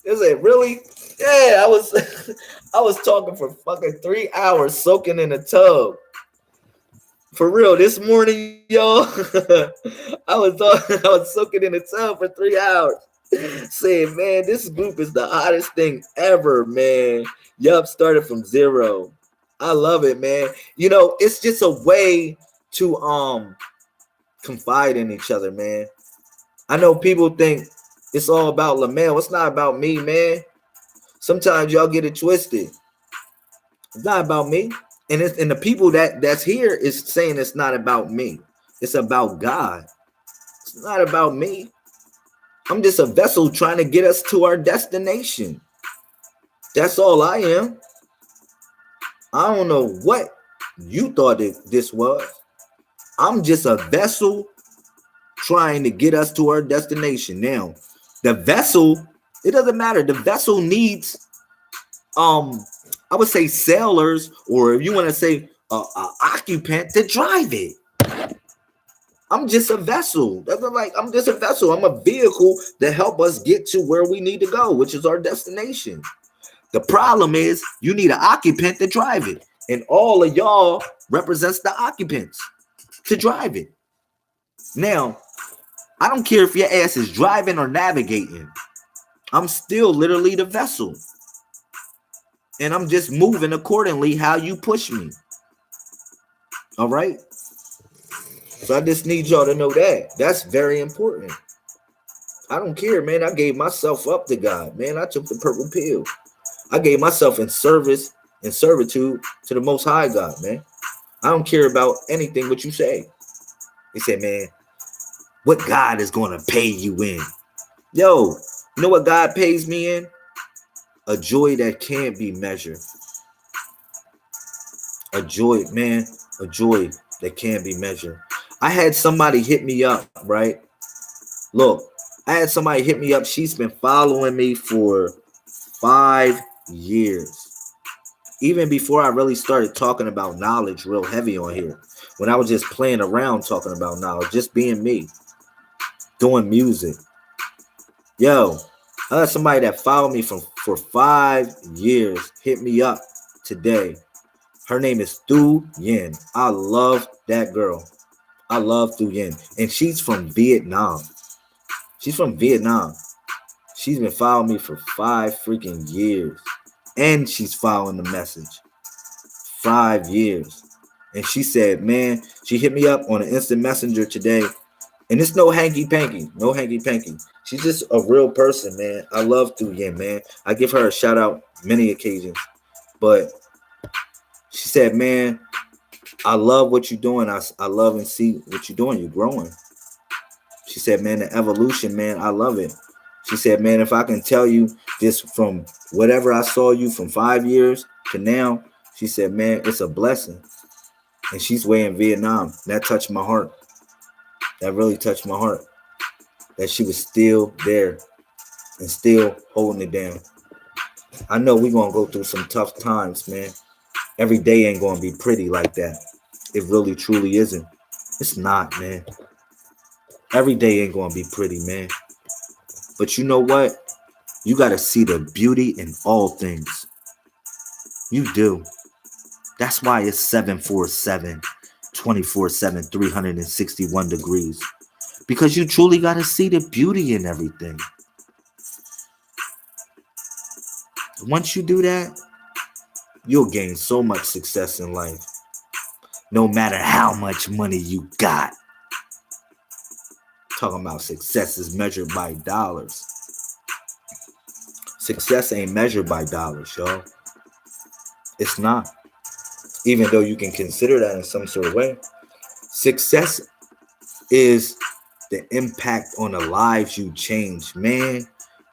Is it really? Yeah, I was talking for fucking 3 hours soaking in the tub. For real, this morning, y'all, I was soaking in the tub for 3 hours. Saying, man, this group is the hottest thing ever, man. Yup, started from zero. I love it, man. It's just a way to confide in each other, man. I know people think it's all about LaMel. It's not about me, man. Sometimes y'all get it twisted. It's not about me. And the people that's here is saying it's not about me. It's about God. It's not about me. I'm just a vessel trying to get us to our destination. That's all I am. I don't know what you thought this was. I'm just a vessel trying to get us to our destination. Now, the vessel, it doesn't matter. The vessel needs, I would say sailors, or if you want to say occupant to drive it. I'm just a vessel. I'm just a vessel. I'm a vehicle to help us get to where we need to go, which is our destination. The problem is you need an occupant to drive it. And all of y'all represents the occupants to drive it. Now, I don't care if your ass is driving or navigating. I'm still literally the vessel. And I'm just moving accordingly how you push me. All right? So I just need y'all to know that. That's very important. I don't care, man. I gave myself up to God, man. I took the purple pill. I gave myself in service and servitude to the Most High God, man. I don't care about anything what you say. He said, man, what God is going to pay you in? Yo, you know what God pays me in? A joy that can't be measured. A joy, man, a joy that can't be measured. I had somebody hit me up, right? Look, I had somebody hit me up. She's been following me for 5 years. Even before I really started talking about knowledge real heavy on here. When I was just playing around talking about knowledge, just being me, doing music. Yo, I had somebody that followed me for 5 years hit me up today. Her name is Thu Yin. I love that girl. I love Thu Yin. And she's from Vietnam. She's from Vietnam. She's been following me for 5 freaking years. And she's following the message. 5 years. And she said, man, she hit me up on an instant messenger today. And it's no hanky-panky. No hanky-panky. She's just a real person, man. I love Thu Yin, man. I give her a shout out many occasions. But she said, man, I love what you're doing. I love and see what you're doing. You're growing. She said, man, the evolution, man, I love it. She said, man, if I can tell you this from whatever I saw you from 5 years to now, she said, man, it's a blessing. And she's way in Vietnam. That touched my heart. That really touched my heart. That she was still there and still holding it down. I know we're going to go through some tough times, man. Every day ain't going to be pretty like that. It really, truly isn't. It's not, man. Every day ain't going to be pretty, man. But you know what? You got to see the beauty in all things. You do. That's why it's 747, 24/7, 361 degrees. Because you truly got to see the beauty in everything. Once you do that, you'll gain so much success in life. No matter how much money you got. Talking about success is measured by dollars. Success ain't measured by dollars, y'all. It's not. Even though you can consider that in some sort of way. Success is the impact on the lives you change, man.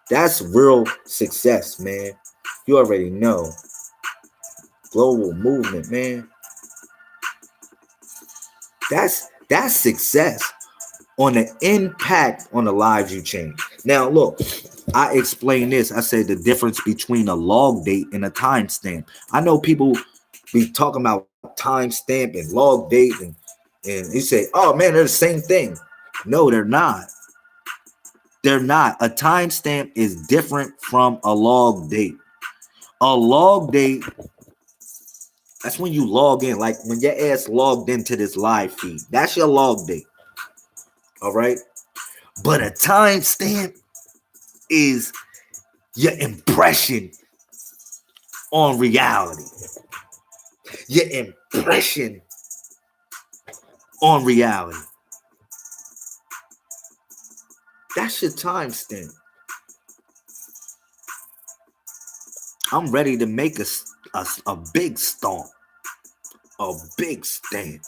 That's real success, man. You already know. Global movement, man. That's success on the impact on the lives you change. Now, look, I explained this. I said the difference between a log date and a timestamp. I know people be talking about timestamp and log date, and you say, oh man, they're the same thing. No, they're not. They're not. A timestamp is different from a log date. A log date, that's when you log in, like when your ass logged into this live feed. That's your log date. All right. But a timestamp is your impression on reality. Your impression on reality. That's your timestamp. I'm ready to make a big stomp. A big stand.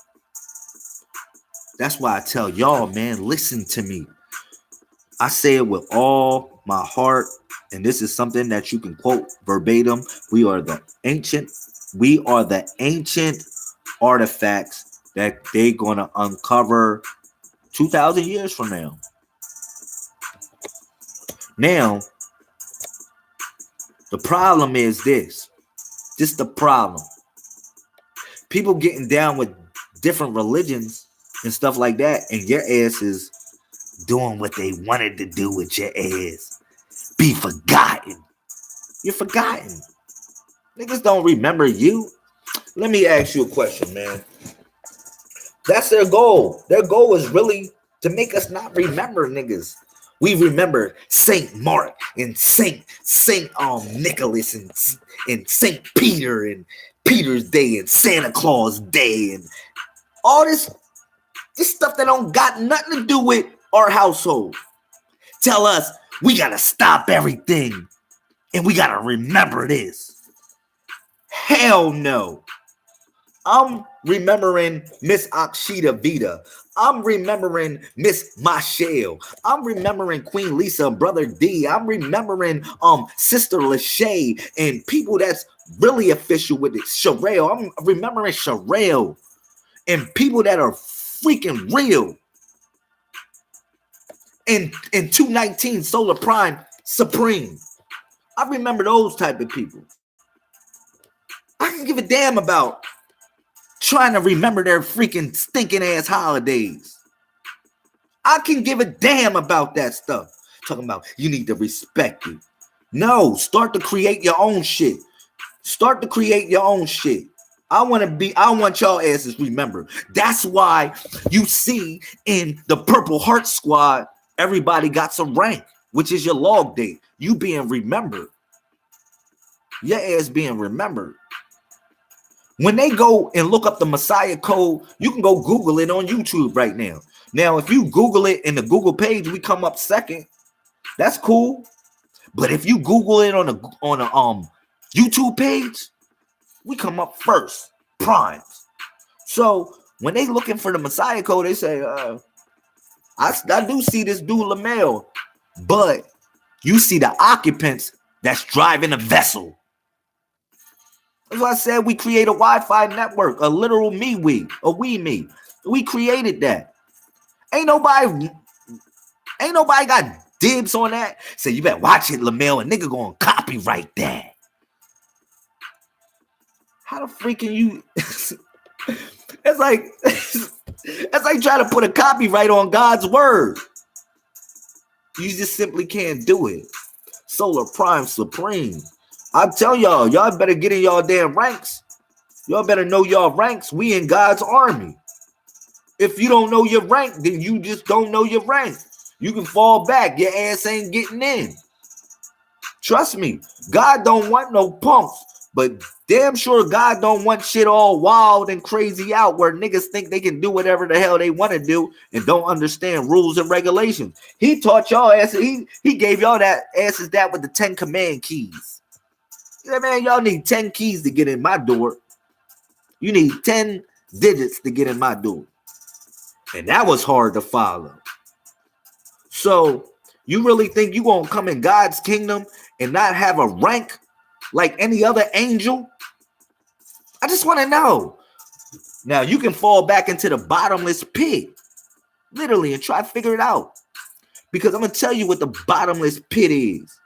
That's why I tell y'all, man, listen to me. I say it with all my heart, and this is something that you can quote verbatim. We are the ancient We are the ancient artifacts that they're going to uncover 2,000 years from now. Now, the problem is this. This is the problem. People getting down with different religions and stuff like that, and your ass is doing what they wanted to do with your ass. Be forgotten. You're forgotten. Niggas don't remember you. Let me ask you a question, man. That's their goal. Their goal is really to make us not remember niggas. We remember Saint Mark and Saint Nicholas and Saint Peter and Peter's Day and Santa Claus Day and all this stuff that don't got nothing to do with our household. Tell us we gotta stop everything and we gotta remember this. Hell no. I'm remembering Miss Akshita Vita. I'm remembering Miss Michelle. I'm remembering Queen Lisa and Brother D. I'm remembering Sister Lachey and people that's really official with it. Sherelle. I'm remembering Sherelle and people that are freaking real. And 219 Solar Prime Supreme. I remember those type of people. I can give a damn about trying to remember their freaking stinking ass holidays. I can give a damn about that stuff. Talking about you need to respect it. No, start to create your own shit. Start to create your own shit. I want y'all asses remember. That's why you see in the Purple Heart Squad, everybody got some rank, which is your log date. You being remembered. Your ass being remembered. When they go and look up the Messiah code, you can go Google it on YouTube right now. Now, if you Google it in the Google page, we come up second. That's cool. But if you Google it on a YouTube page, we come up first, primes. So when they looking for the Messiah code, they say, I do see this dude Lamel, but you see the occupants that's driving a vessel. That's why I said we create a Wi-Fi network, a literal me. We created that. Ain't nobody got dibs on that. Say you better watch it, Lamel, and nigga gonna copyright that. How the freaking you? It's like trying to put a copyright on God's word. You just simply can't do it. Solar Prime Supreme. I tell y'all better get in y'all damn ranks. Y'all better know y'all ranks. We in God's army. If you don't know your rank, then you just don't know your rank. You can fall back. Your ass ain't getting in. Trust me. God don't want no punks. But damn sure God don't want shit all wild and crazy out where niggas think they can do whatever the hell they want to do and don't understand rules and regulations. He taught y'all asses. He gave y'all that asses that with the 10 command keys. Yeah, man, y'all need 10 keys to get in my door. You need 10 digits to get in my door. And that was hard to follow. So you really think you gonna come in God's kingdom and not have a rank like any other angel? I just want to know. Now you can fall back into the bottomless pit, literally, and try to figure it out. Because I'm gonna tell you what the bottomless pit is.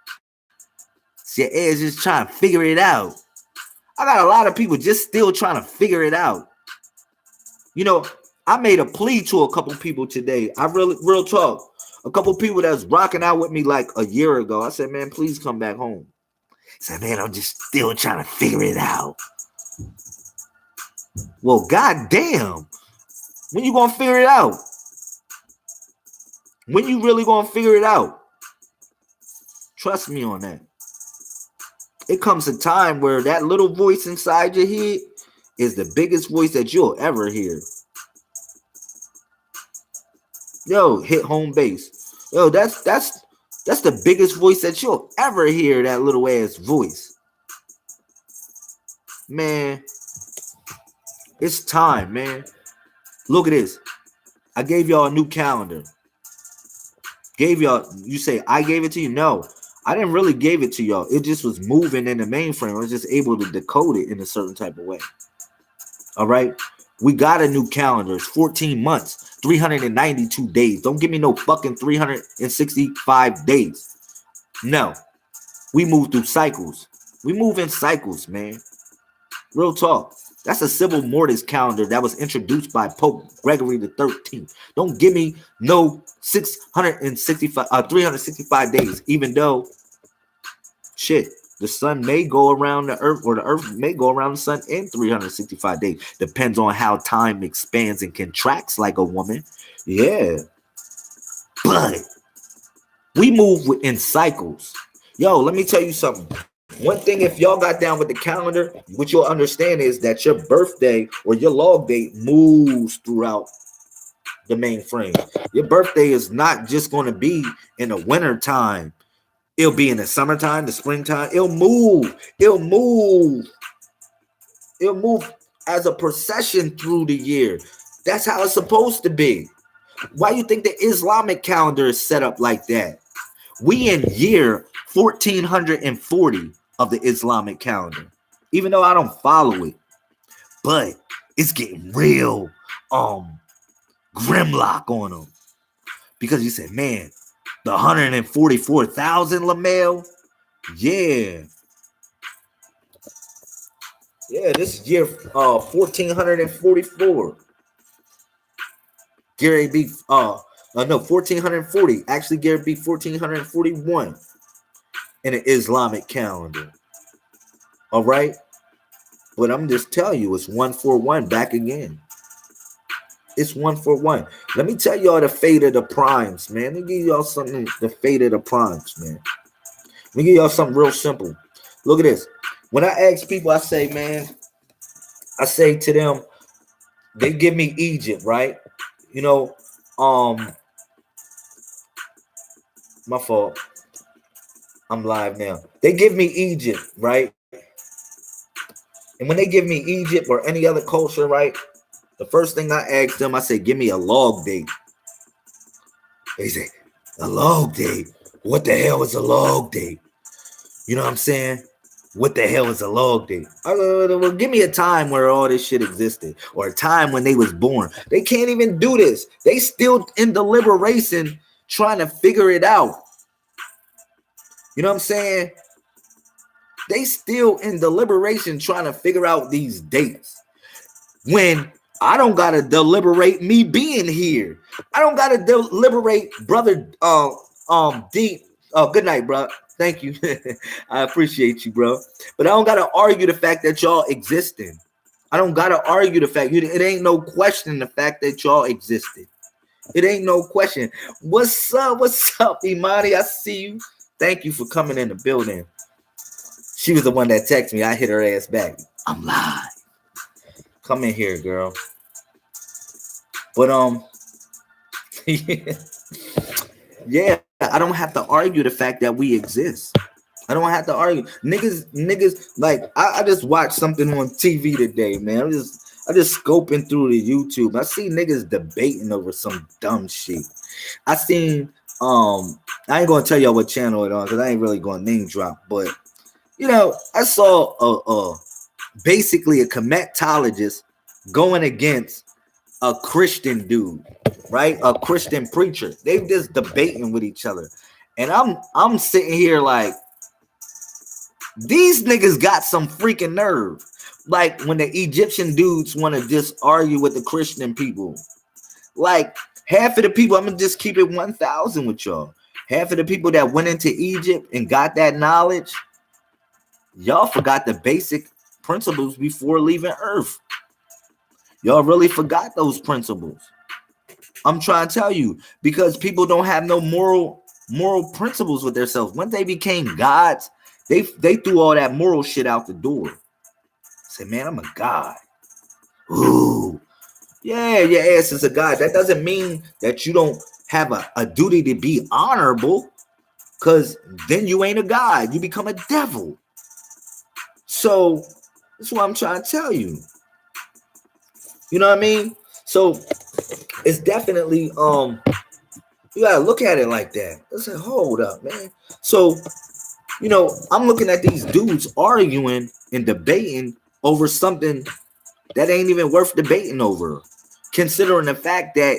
Your ass just trying to figure it out. I got a lot of people just still trying to figure it out. You know, I made a plea to a couple people today. Real talk. A couple people that's rocking out with me like a year ago. I said, man, please come back home. He said, man, I'm just still trying to figure it out. Well, goddamn. When you gonna figure it out? When you really gonna figure it out? Trust me on that. It comes a time where that little voice inside your head is the biggest voice that you'll ever hear. Yo, hit home base. Yo, that's the biggest voice that you'll ever hear, that little ass voice. Man, it's time, man. Look at this. I gave y'all a new calendar. You say, I gave it to you? No. I didn't really give it to y'all. It just was moving in the mainframe. I was just able to decode it in a certain type of way. All right. We got a new calendar. It's 14 months, 392 days. Don't give me no fucking 365 days. No. We move through cycles. We move in cycles, man. Real talk. That's a civil mortis calendar that was introduced by Pope Gregory the 13th. Don't give me no 365 days, even though shit, the sun may go around the earth, or the earth may go around the sun in 365 days. Depends on how time expands and contracts like a woman. Yeah. But we move in cycles. Yo, let me tell you something. One thing, if y'all got down with the calendar, what you'll understand is that your birthday or your log date moves throughout the mainframe. Your birthday is not just going to be in the winter time. It'll be in the summertime, the springtime. It'll move. It'll move. It'll move as a procession through the year. That's how it's supposed to be. Why do you think the Islamic calendar is set up like that? We in year 1440 of the Islamic calendar, even though I don't follow it, but it's getting real grimlock on them, because you said, man, the 144,000 Lamel, yeah, this year 1444. Gary B. No, 1440. Actually, Gary B. 1441 in the Islamic calendar. All right, but I'm just telling you, it's 141 back again. It's 141. Let me tell y'all the fate of the primes, man. Let me give y'all something. The fate of the primes, man. Let me give y'all something real simple. Look at this. When I ask people, I say, man, I say to them, they give me Egypt, right? You know, my fault. I'm live now. They give me Egypt, right? And when they give me Egypt or any other culture, right? The first thing I ask them, I say, give me a log date. They say, a log date? What the hell is a log date? You know what I'm saying? What the hell is a log date? Well, give me a time where all this shit existed, or a time when they was born. They can't even do this. They still in deliberation trying to figure it out. You know what I'm saying? They still in deliberation trying to figure out these dates. When I don't gotta deliberate me being here. I don't gotta deliberate, brother. D. Good night, bro. Thank you. I appreciate you, bro. But I don't gotta argue the fact that y'all existing. I don't gotta argue the fact. It ain't no question the fact that y'all existed. It ain't no question. What's up? What's up, Imani? I see you. Thank you for coming in the building. She was the one that texted me. I hit her ass back. I'm live. Come in here, girl. But yeah, I don't have to argue the fact that we exist. I don't have to argue. Niggas, like I just watched something on TV today, man. I just scoping through the YouTube. I see niggas debating over some dumb shit. I seen I ain't gonna tell y'all what channel it on because I ain't really gonna name drop, but you know, I saw basically a cometologist going against a Christian dude, right? A Christian preacher. They just debating with each other. And I'm sitting here like, these niggas got some freaking nerve. Like when the Egyptian dudes want to just argue with the Christian people. Like half of the people, I'm gonna just keep it 1,000 with y'all. Half of the people that went into Egypt and got that knowledge, y'all forgot the basic principles before leaving Earth. Y'all really forgot those principles. I'm trying to tell you, because people don't have no moral principles with themselves. When they became gods, they threw all that moral shit out the door. Say, man, I'm a god. Ooh, yeah, your ass is a god. That doesn't mean that you don't have a duty to be honorable, because then you ain't a god. You become a devil. So that's what I'm trying to tell you. You know what I mean? So it's definitely you gotta look at it like that. Let's say, hold up, man. So You know, I'm looking at these dudes arguing and debating over something that ain't even worth debating over. Considering the fact that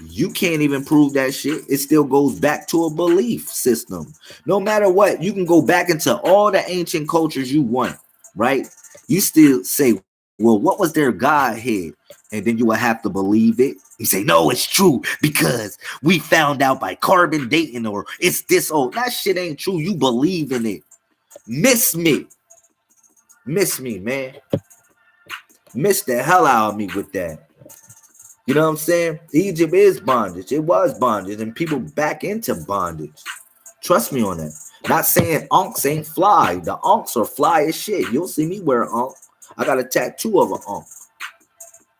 you can't even prove that shit, it still goes back to a belief system. No matter what, you can go back into all the ancient cultures you want, right? You still say, well, what was their God head? And then you will have to believe it. You say, no, it's true because we found out by carbon dating, or it's this old. That shit ain't true. You believe in it. Miss me. Miss me, man. Miss the hell out of me with that. You know what I'm saying? Egypt is bondage. It was bondage, and people back into bondage. Trust me on that. Not saying unks ain't fly. The unks are fly as shit. You'll see me wear an unk. I got a tattoo of an unk.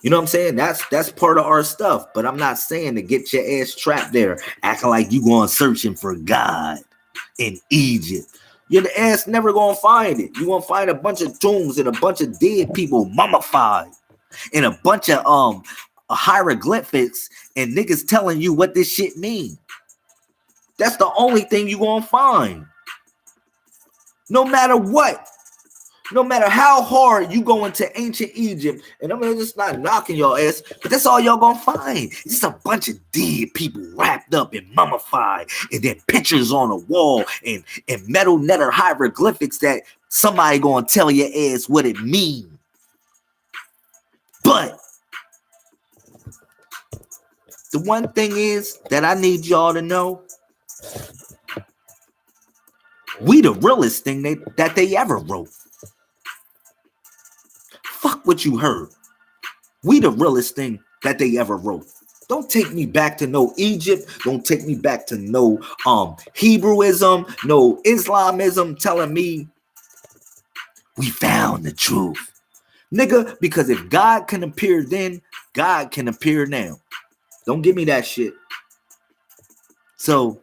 You know what I'm saying? That's part of our stuff. But I'm not saying to get your ass trapped there, acting like you going searching for God in Egypt. Your ass never gonna find it. You gonna find a bunch of tombs and a bunch of dead people mummified, and a bunch of hieroglyphics and niggas telling you what this shit mean. That's the only thing you gonna find. No matter what. No matter how hard you go into ancient Egypt, and I'm just not knocking your ass, but that's all y'all gonna find. It's just a bunch of dead people wrapped up and mummified, and then pictures on a wall and metal letter hieroglyphics that somebody gonna tell your ass what it means. But the one thing is that I need y'all to know, we the realest thing that they ever wrote. Fuck what you heard. We the realest thing that they ever wrote. Don't take me back to no Egypt. Don't take me back to no Hebrewism, no Islamism telling me we found the truth. Nigga, because if God can appear then, God can appear now. Don't give me that shit. So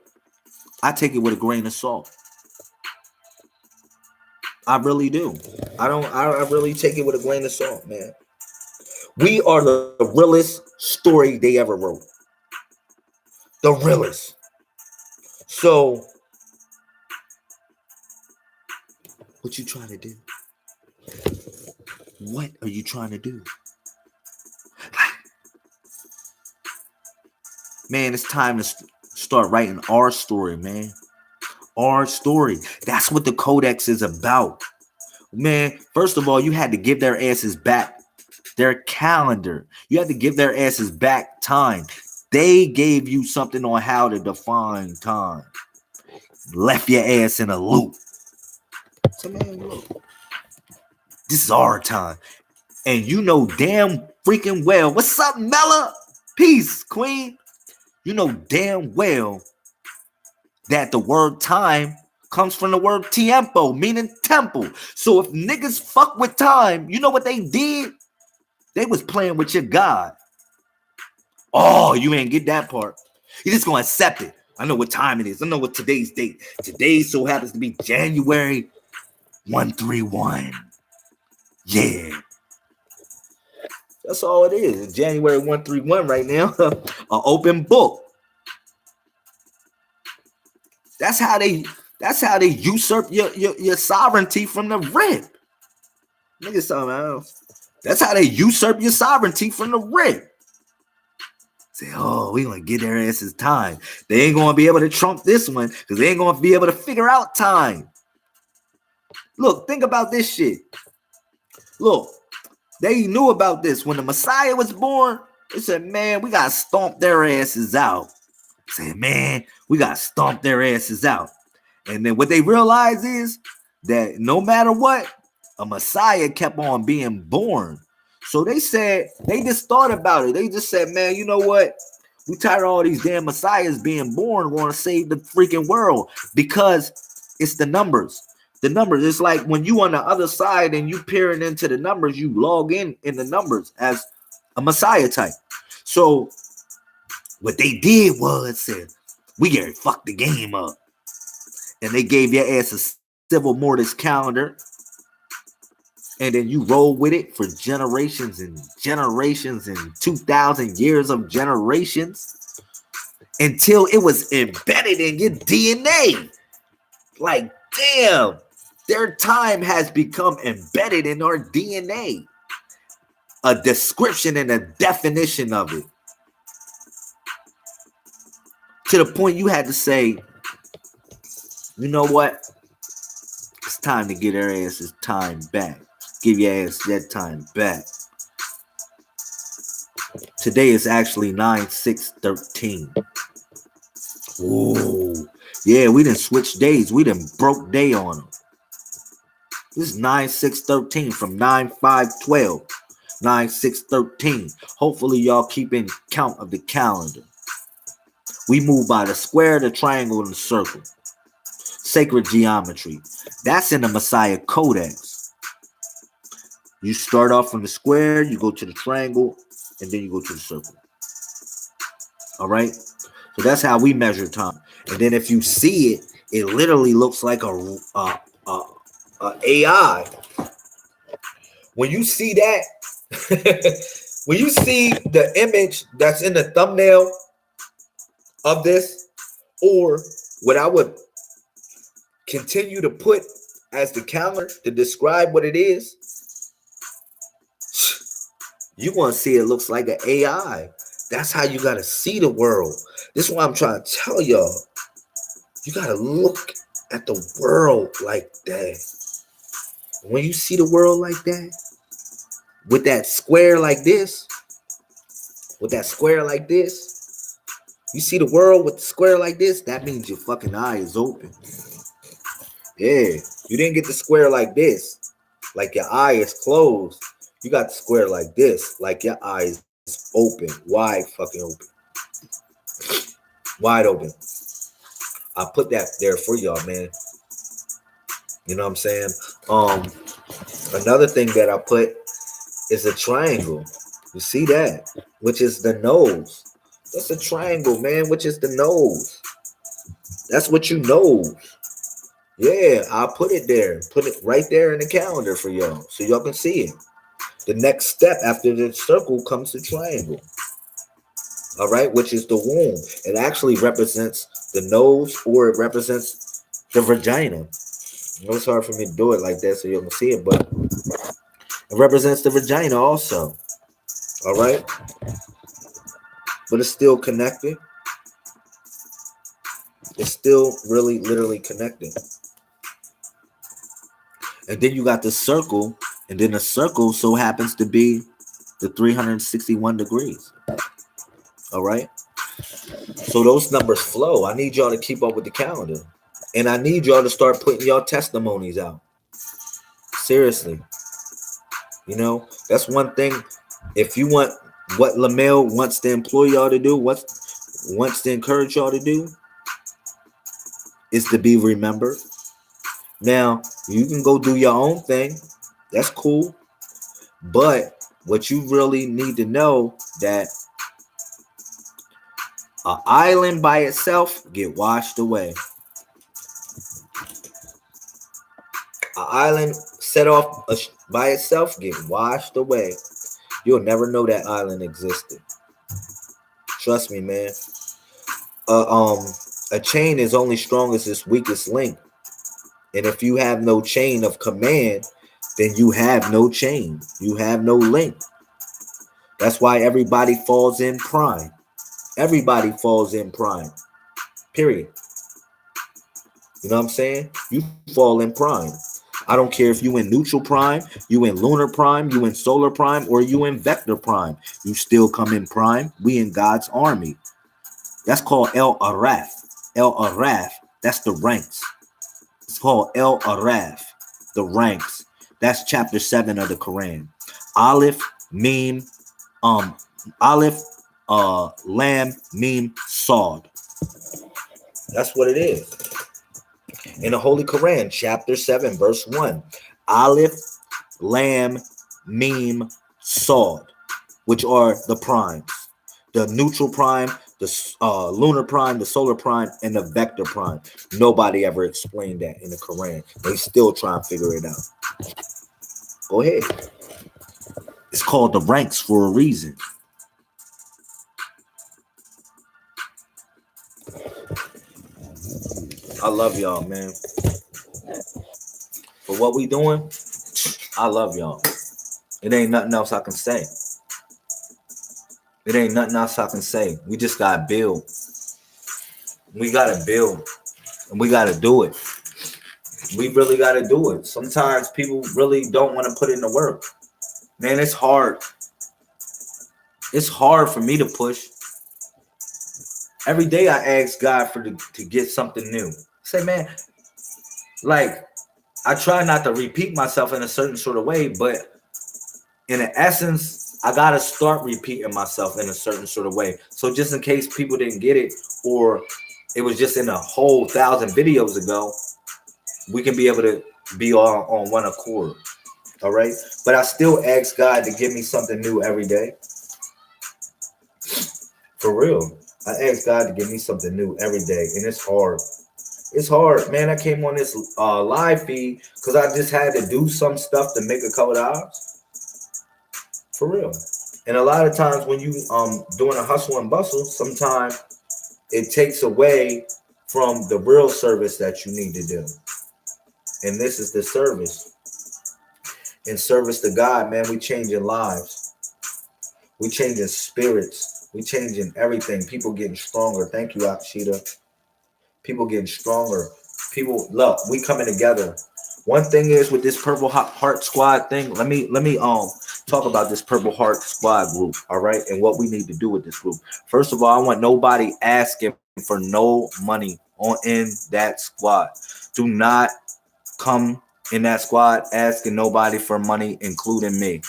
I take it with a grain of salt. I really do. I really take it with a grain of salt, man. We are the realest story they ever wrote. The realest. So, what you trying to do? What are you trying to do? Man, it's time to start writing our story, man. Our story. That's what the Codex is about. Man, first of all, you had to give their asses back their calendar. You had to give their asses back time. They gave you something on how to define time. Left your ass in a loop. So, man, look. This is our time. And you know damn freaking well. What's up, Mella? Peace, queen. You know damn well that the word time comes from the word tiempo, meaning temple. So if niggas fuck with time, you know what they did? They was playing with your God. Oh, you ain't get that part. You're just gonna accept it. I know what time it is. I know what today's date. Today so happens to be January 131. Yeah. That's all it is. It's January 131 right now. An open book. That's how they usurp your sovereignty from the rip. Niggas talking about. That's how they usurp your sovereignty from the rip. Say, oh, we gonna get their asses time. They ain't gonna be able to trump this one because they ain't gonna be able to figure out time. Look, think about this shit. Look, they knew about this when the Messiah was born. They said, man, we gotta stomp their asses out. Said, man, we gotta stomp their asses out. And then what they realized is that no matter what, a Messiah kept on being born. So they said, they just thought about it. They just said, man, you know what? We tired of all these damn Messiahs being born. We want to save the freaking world because it's the numbers. The numbers. It's like when you on the other side and you peering into the numbers, you log in the numbers as a Messiah type. So what they did was said, we gotta fuck the game up. And they gave your ass a civil mortis calendar. And then you roll with it for generations and generations and 2,000 years of generations until it was embedded in your DNA. Like Damn, their time has become embedded in our DNA. A description and a definition of it. To the point you had to say, you know what? It's time to get their asses time back. Give your ass that time back. Today is actually 9/6/13. Ooh. Yeah, we done switched days. We done broke day on them. This is 9/6/13 from 9/5/12. 9/6/13. Hopefully y'all keeping count of the calendar. We move by the square, the triangle, and the circle. Sacred geometry. That's in the Messiah Codex. You start off from the square, you go to the triangle, and then you go to the circle. All right? So that's how we measure time. And then if you see it, it literally looks like a AI. When you see that, when you see the image that's in the thumbnail of this, or what I would continue to put as the calendar to describe what it is, you want to see it looks like an AI. That's how you got to see the world. This is what I'm trying to tell y'all. You got to look at the world like that. When you see the world like that, with that square like this, you see the world with the square like this, that means your fucking eye is open. Yeah, you didn't get the square like this, like your eye is closed. You got the square like this, like your eye is open, wide fucking open. Wide open. I put that there for y'all, man. You know what I'm saying? Another thing that I put is a triangle. You see that? Which is the nose. That's a triangle, man, which is the nose. That's what you know. Yeah, I'll put it there. Put it right there in the calendar for y'all, so y'all can see it. The next step after the circle comes the triangle. All right, which is the womb. It actually represents the nose, or it represents the vagina. It's hard for me to do it like that so you can see it, but it represents the vagina also. All right, but it's still connected. It's still really literally connected. And then you got the circle, and then the circle so happens to be the 361 degrees. All right. So those numbers flow. I need y'all to keep up with the calendar. And I need y'all to start putting y'all testimonies out. Seriously. You know, that's one thing. If you want what Lamel wants to employ y'all to do, wants to encourage y'all to do, is to be remembered. Now, you can go do your own thing. That's cool. But what you really need to know, that an island by itself get washed away. An island set off by itself get washed away. You'll never know that island existed. Trust me, man. A chain is only strong as its weakest link. And if you have no chain of command, then you have no chain. You have no link. That's why everybody falls in prime. Everybody falls in prime. Period. You know what I'm saying? You fall in prime. I don't care if you in neutral prime, you in lunar prime, you in solar prime, or you in vector prime. You still come in prime. We in God's army. That's called El Araf. El Araf, that's the ranks. It's called El Araf, the ranks. That's chapter 7 of the Quran. Aleph, Meme, Aleph, Lam, Meme, Sod. That's what it is. In the Holy Quran, chapter 7, verse 1. Aleph, Lam, Meme, Sod, which are the primes. The neutral prime, the lunar prime, the solar prime, and the vector prime. Nobody ever explained that in the Quran. They still try and figure it out. Go ahead. It's called the ranks for a reason. I love y'all, man. For what we doing, I love y'all. It ain't nothing else I can say. It ain't nothing else I can say. We just gotta build. We gotta build. And we gotta do it. We really gotta do it. Sometimes people really don't want to put in the work. Man, it's hard. It's hard for me to push. Every day I ask God to get something new. Say, man, like I try not to repeat myself in a certain sort of way, but in the essence, I gotta start repeating myself in a certain sort of way. So just in case people didn't get it, or it was just in a whole 1,000 videos ago, we can be able to be all on one accord. All right. But I still ask God to give me something new every day. For real. I ask God to give me something new every day. And it's hard. It's hard, man. I came on this live feed because I just had to do some stuff to make a couple of dollars. For real. And a lot of times when you doing a hustle and bustle, sometimes it takes away from the real service that you need to do. And this is the service. In service to God, man, we changing lives. We changing spirits. We changing everything. People getting stronger. Thank you, Akshita. People getting stronger. People, look, we coming together. One thing is with this Purple Heart Squad thing. Let me talk about this Purple Heart Squad group. All right, and what we need to do with this group. First of all, I want nobody asking for no money on in that squad. Do not come in that squad asking nobody for money, including me.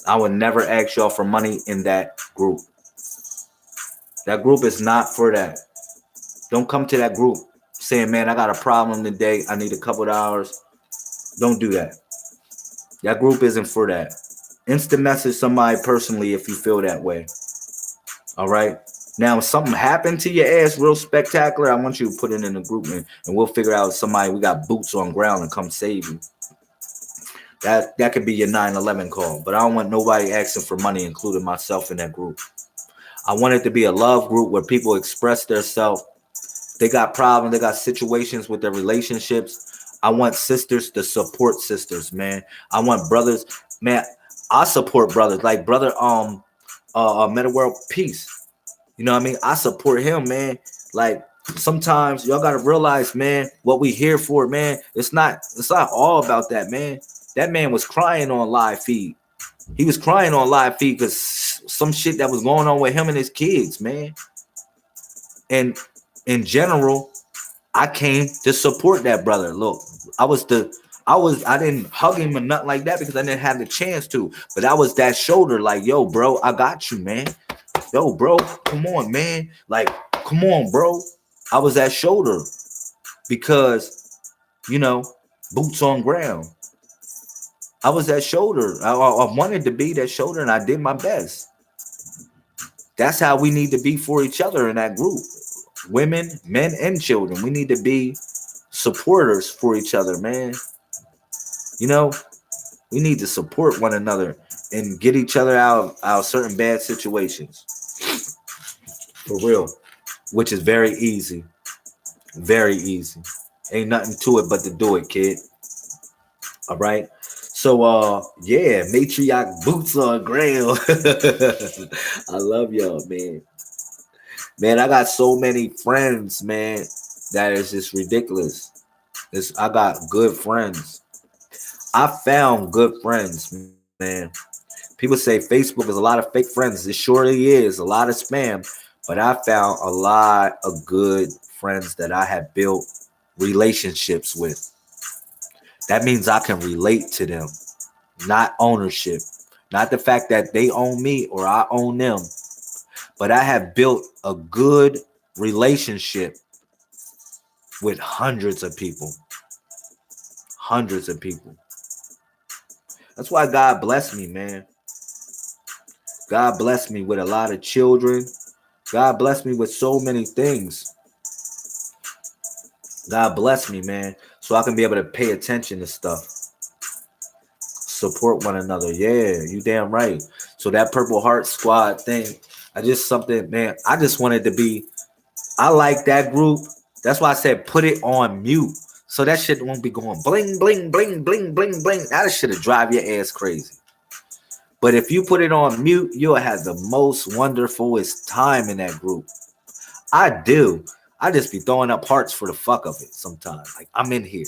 I would never ask y'all for money in that group. That group is not for that. Don't come to that group saying, man, I got a problem today. I need a couple of hours. Don't do that. That group isn't for that. Instant message somebody personally if you feel that way. All right. Now, if something happened to your ass real spectacular, I want you to put it in the group and we'll figure out somebody, we got boots on ground and come save you. That could be your 9/11 call. But I don't want nobody asking for money, including myself in that group. I want it to be a love group where people express themselves. They got problems. They got situations with their relationships. I want sisters to support sisters, man. I want brothers, man. I support brothers, like brother Meta World Peace. You know what I mean? I support him, man. Like sometimes y'all gotta realize, man, what we here for, man. It's not all about that, man. That man was crying on live feed. He was crying on live feed because some shit that was going on with him and his kids, man. And in general, I came to support that brother. Look, I didn't hug him or nothing like that because I didn't have the chance to. But I was that shoulder, like, yo, bro, I got you, man. Yo, bro, come on, man. Like, come on, bro. I was that shoulder because, boots on ground. I was that shoulder. I wanted to be that shoulder, and I did my best. That's how we need to be for each other in that group. Women, men, and children. We need to be supporters for each other, man. We need to support one another and get each other out of certain bad situations. For real. Which is very easy. Very easy. Ain't nothing to it but to do it, kid. All right. So yeah, matriarch boots on ground. I love y'all, man. Man, I got so many friends, man, that is just ridiculous. I got good friends. I found good friends, man. People say Facebook is a lot of fake friends. It surely is a lot of spam, but I found a lot of good friends that I have built relationships with. That means I can relate to them, not ownership, not the fact that they own me or I own them, but I have built a good relationship with hundreds of people. Hundreds of people. That's why God blessed me, man. God blessed me with a lot of children. God blessed me with so many things. God bless me, man, so I can be able to pay attention to stuff. Support one another. Yeah, you damn right. So that Purple Heart Squad thing, I just wanted to be, I like that group. That's why I said put it on mute So that shit won't be going bling, bling, bling, bling, bling, bling. That shit'll drive your ass crazy. But if you put it on mute, you'll have the most wonderfulest time in that group. I do. I just be throwing up hearts for the fuck of it sometimes. Like, I'm in here.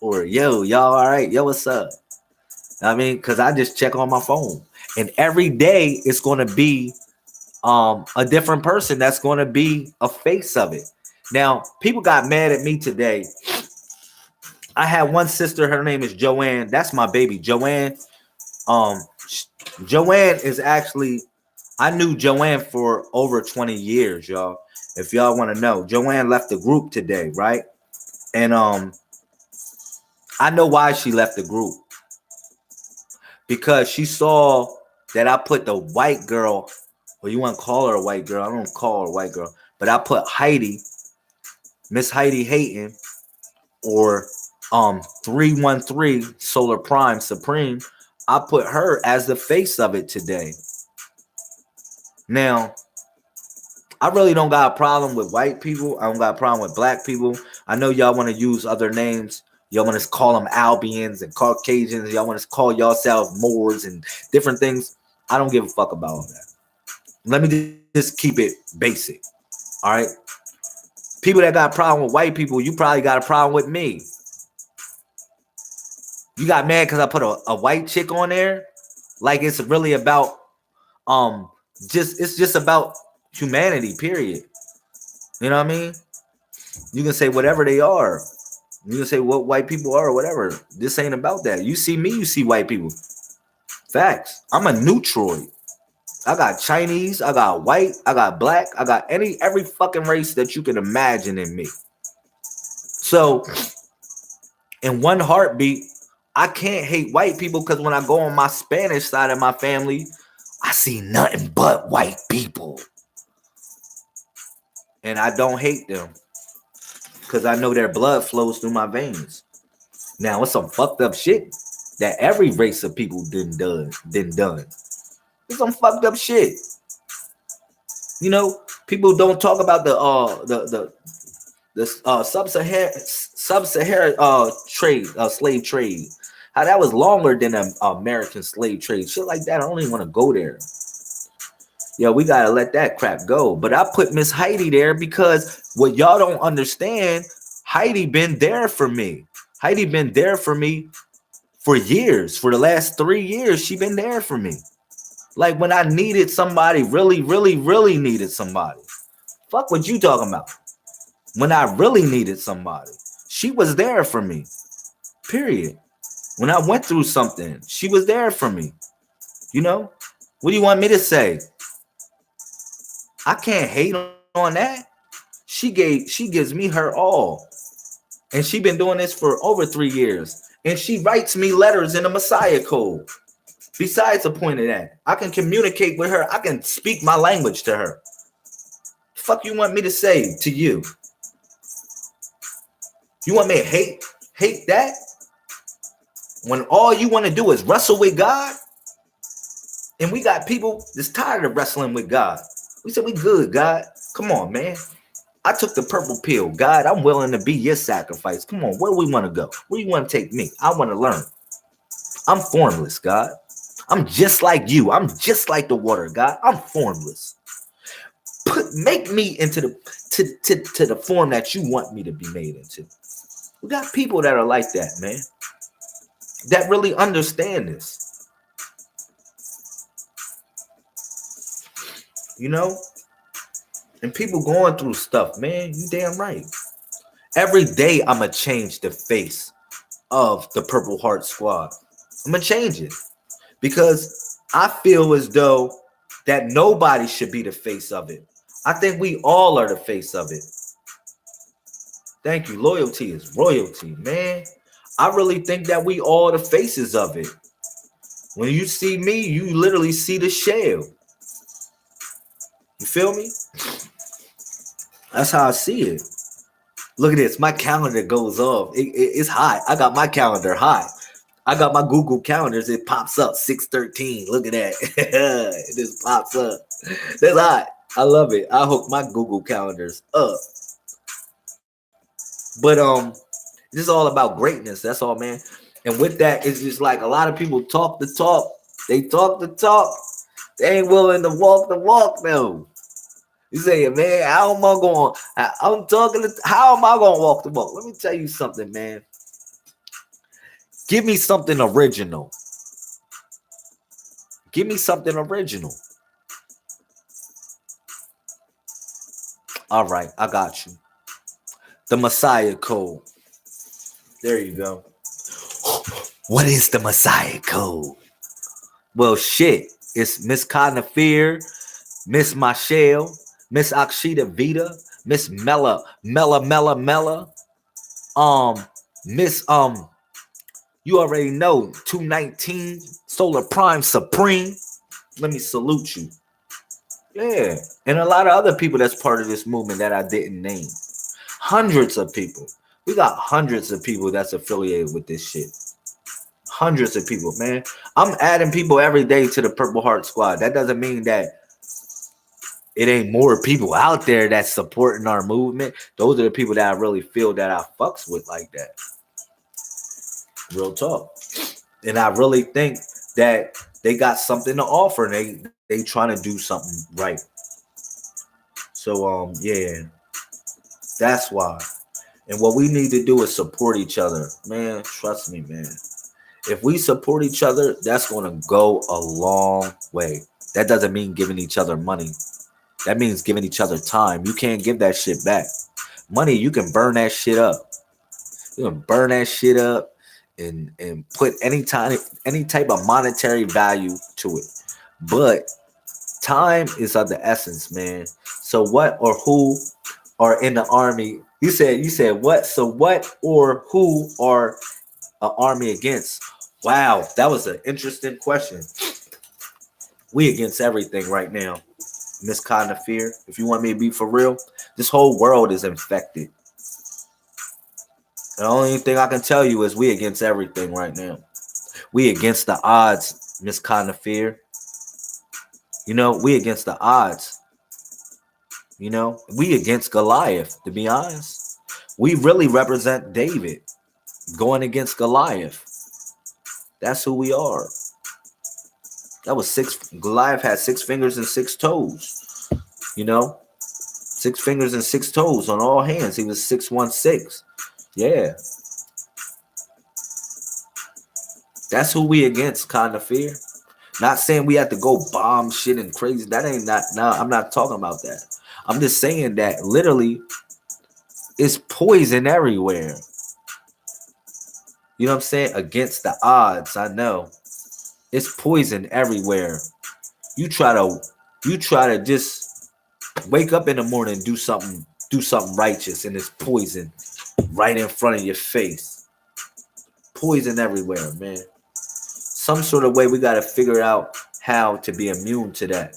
Or, yo, y'all all right? Yo, what's up? I mean, because I just check on my phone. And every day it's going to be a different person that's going to be a face of it. Now, people got mad at me today. I had one sister, her name is Joanne. That's my baby, Joanne. Um, Joanne is actually, I knew Joanne for over 20 years, y'all. If y'all want to know, Joanne left the group today, right? And I know why she left the group. Because she saw that I put the white girl, or you want to call her a white girl, I don't call her a white girl, but I put Heidi, Miss Heidi Heightened, or 313 Solar Prime Supreme. I put her as the face of it today. Now, I really don't got a problem with white people. I don't got a problem with black people. I know y'all want to use other names. Y'all want to call them Albions and Caucasians. Y'all want to call yourself Moors and different things. I don't give a fuck about all that. Let me just keep it basic. All right. People that got a problem with white people, you probably got a problem with me. You got mad because I put a white chick on there. Like it's really about it's just about humanity, period. You know what I mean? You can say whatever they are. You can say what white people are or whatever. This ain't about that. You see me, you see white people. Facts. I'm a neutroid. I got Chinese, I got white, I got black, I got every fucking race that you can imagine in me. So, in one heartbeat, I can't hate white people because when I go on my Spanish side of my family, I see nothing but white people. And I don't hate them because I know their blood flows through my veins. Now, it's some fucked up shit that every race of people done. It's some fucked up shit. You know, people don't talk about the sub-Saharan trade, slave trade. How that was longer than the American slave trade. Shit like that. I don't even want to go there. Yeah, we gotta let that crap go. But I put Miss Heidi there because what y'all don't understand, Heidi been there for me. Heidi been there for me for years. For the last 3 years, she been there for me. Like when I needed somebody, really, really, really needed somebody. Fuck what you talking about. When I really needed somebody, she was there for me. Period. When I went through something, she was there for me. You know? What do you want me to say? I can't hate on that. She gives me her all. And she been doing this for over 3 years. And she writes me letters in the Messiah code. Besides the point of that, I can communicate with her. I can speak my language to her. The fuck you want me to say to you? You want me to hate that? When all you want to do is wrestle with God? And we got people that's tired of wrestling with God. We said we good, God. Come on, man. I took the purple pill. God, I'm willing to be your sacrifice. Come on, where do we want to go? Where do you want to take me? I want to learn. I'm formless, God. I'm just like you. I'm just like the water, God. I'm formless. Make me into the form that you want me to be made into. We got people that are like that, man. That really understand this. You know? And people going through stuff, man. You damn right. Every day I'm going to change the face of the Purple Heart Squad. I'm going to change it. Because I feel as though that nobody should be the face of it. I think we all are the face of it. Thank you. Loyalty is royalty, man. I really think that we all the faces of it. When you see me, you literally see the shell. You feel me? That's how I see it. Look at this. My calendar goes off. It's hot. I got my calendar hot. I got my Google calendars. It pops up 6/13. Look at that. It just pops up. That's hot. I love it. I hook my Google calendars up. But This is all about greatness. That's all, man. And with that, it's just like a lot of people talk the talk. They talk the talk. They ain't willing to walk the walk, though. You say, man, how am I going? I'm talking. How am I going to walk the walk? Let me tell you something, man. Give me something original. Give me something original. All right, I got you. The Messiah Code. There you go. What is the Messiah Code? Well, shit. It's Miss Conafear, Miss Michelle, Miss Akshita Vita, Miss Mella, Miss you already know, 219, Solar Prime Supreme. Let me salute you. Yeah. And a lot of other people that's part of this movement that I didn't name. Hundreds of people. We got hundreds of people that's affiliated with this shit. Hundreds of people, man. I'm adding people every day to the Purple Heart Squad. That doesn't mean that it ain't more people out there that's supporting our movement. Those are the people that I really feel that I fucks with like that. Real talk. And I really think that they got something to offer. And they trying to do something right. So yeah. That's why. And what we need to do is support each other. Man, trust me, man. If we support each other, that's going to go a long way. That doesn't mean giving each other money. That means giving each other time. You can't give that shit back. Money, you can burn that shit up. You can burn that shit up and put any type of monetary value to it. But time is of the essence, man. So what or who are in the army? You said what? So what or who are an army against? Wow, that was an interesting question. We against everything right now. Miss Conafear, if you want me to be for real, this whole world is infected. The only thing I can tell you is we against everything right now. We against the odds, Miss Conafear. You know, we against the odds. You know, we against Goliath, to be honest. We really represent David going against Goliath. That's who we are. That was Goliath had 6 fingers and 6 toes. You know, 6 fingers and 6 toes on all hands. He was 616. Yeah. That's who we against, Conafear. Not saying we have to go bomb shit and crazy. That ain't not. Nah, I'm not talking about that. I'm just saying that literally it's poison everywhere. You know what I'm saying? Against the odds, I know. It's poison everywhere. You try to just wake up in the morning and do something righteous, and it's poison right in front of your face. Poison everywhere, man. Some sort of way we got to figure out how to be immune to that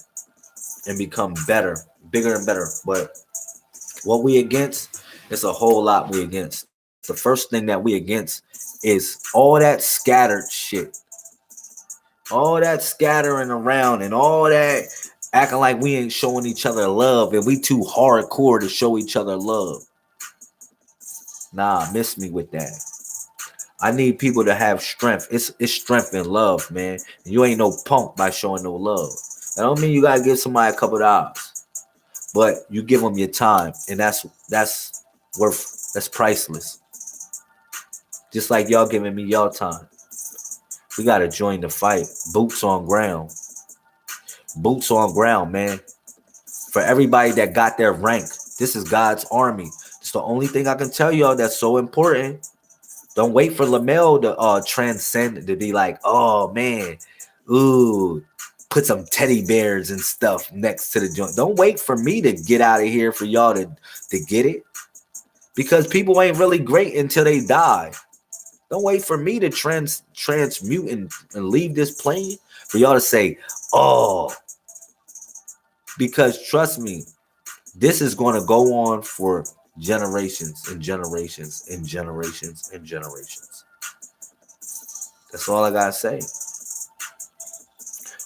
and become better, bigger and better. But what we against, it's a whole lot we against. The first thing that we against is all that scattered shit. All that scattering around and all that acting like we ain't showing each other love and we too hardcore to show each other love. Nah, miss me with that. I need people to have strength. It's strength and love, man. And you ain't no punk by showing no love. That don't mean you gotta give somebody a couple of dollars, but you give them your time, and that's priceless. Just like y'all giving me y'all time. We gotta join the fight. Boots on ground. Boots on ground, man. For everybody that got their rank, this is God's army. It's the only thing I can tell y'all that's so important. Don't wait for Lamel to transcend, to be like, oh man, ooh, put some teddy bears and stuff next to the joint. Don't wait for me to get out of here for y'all to get it. Because people ain't really great until they die. Don't wait for me to transmute and leave this plane for y'all to say, oh. Because trust me, this is going to go on for generations and generations and generations and generations. That's all I gotta say.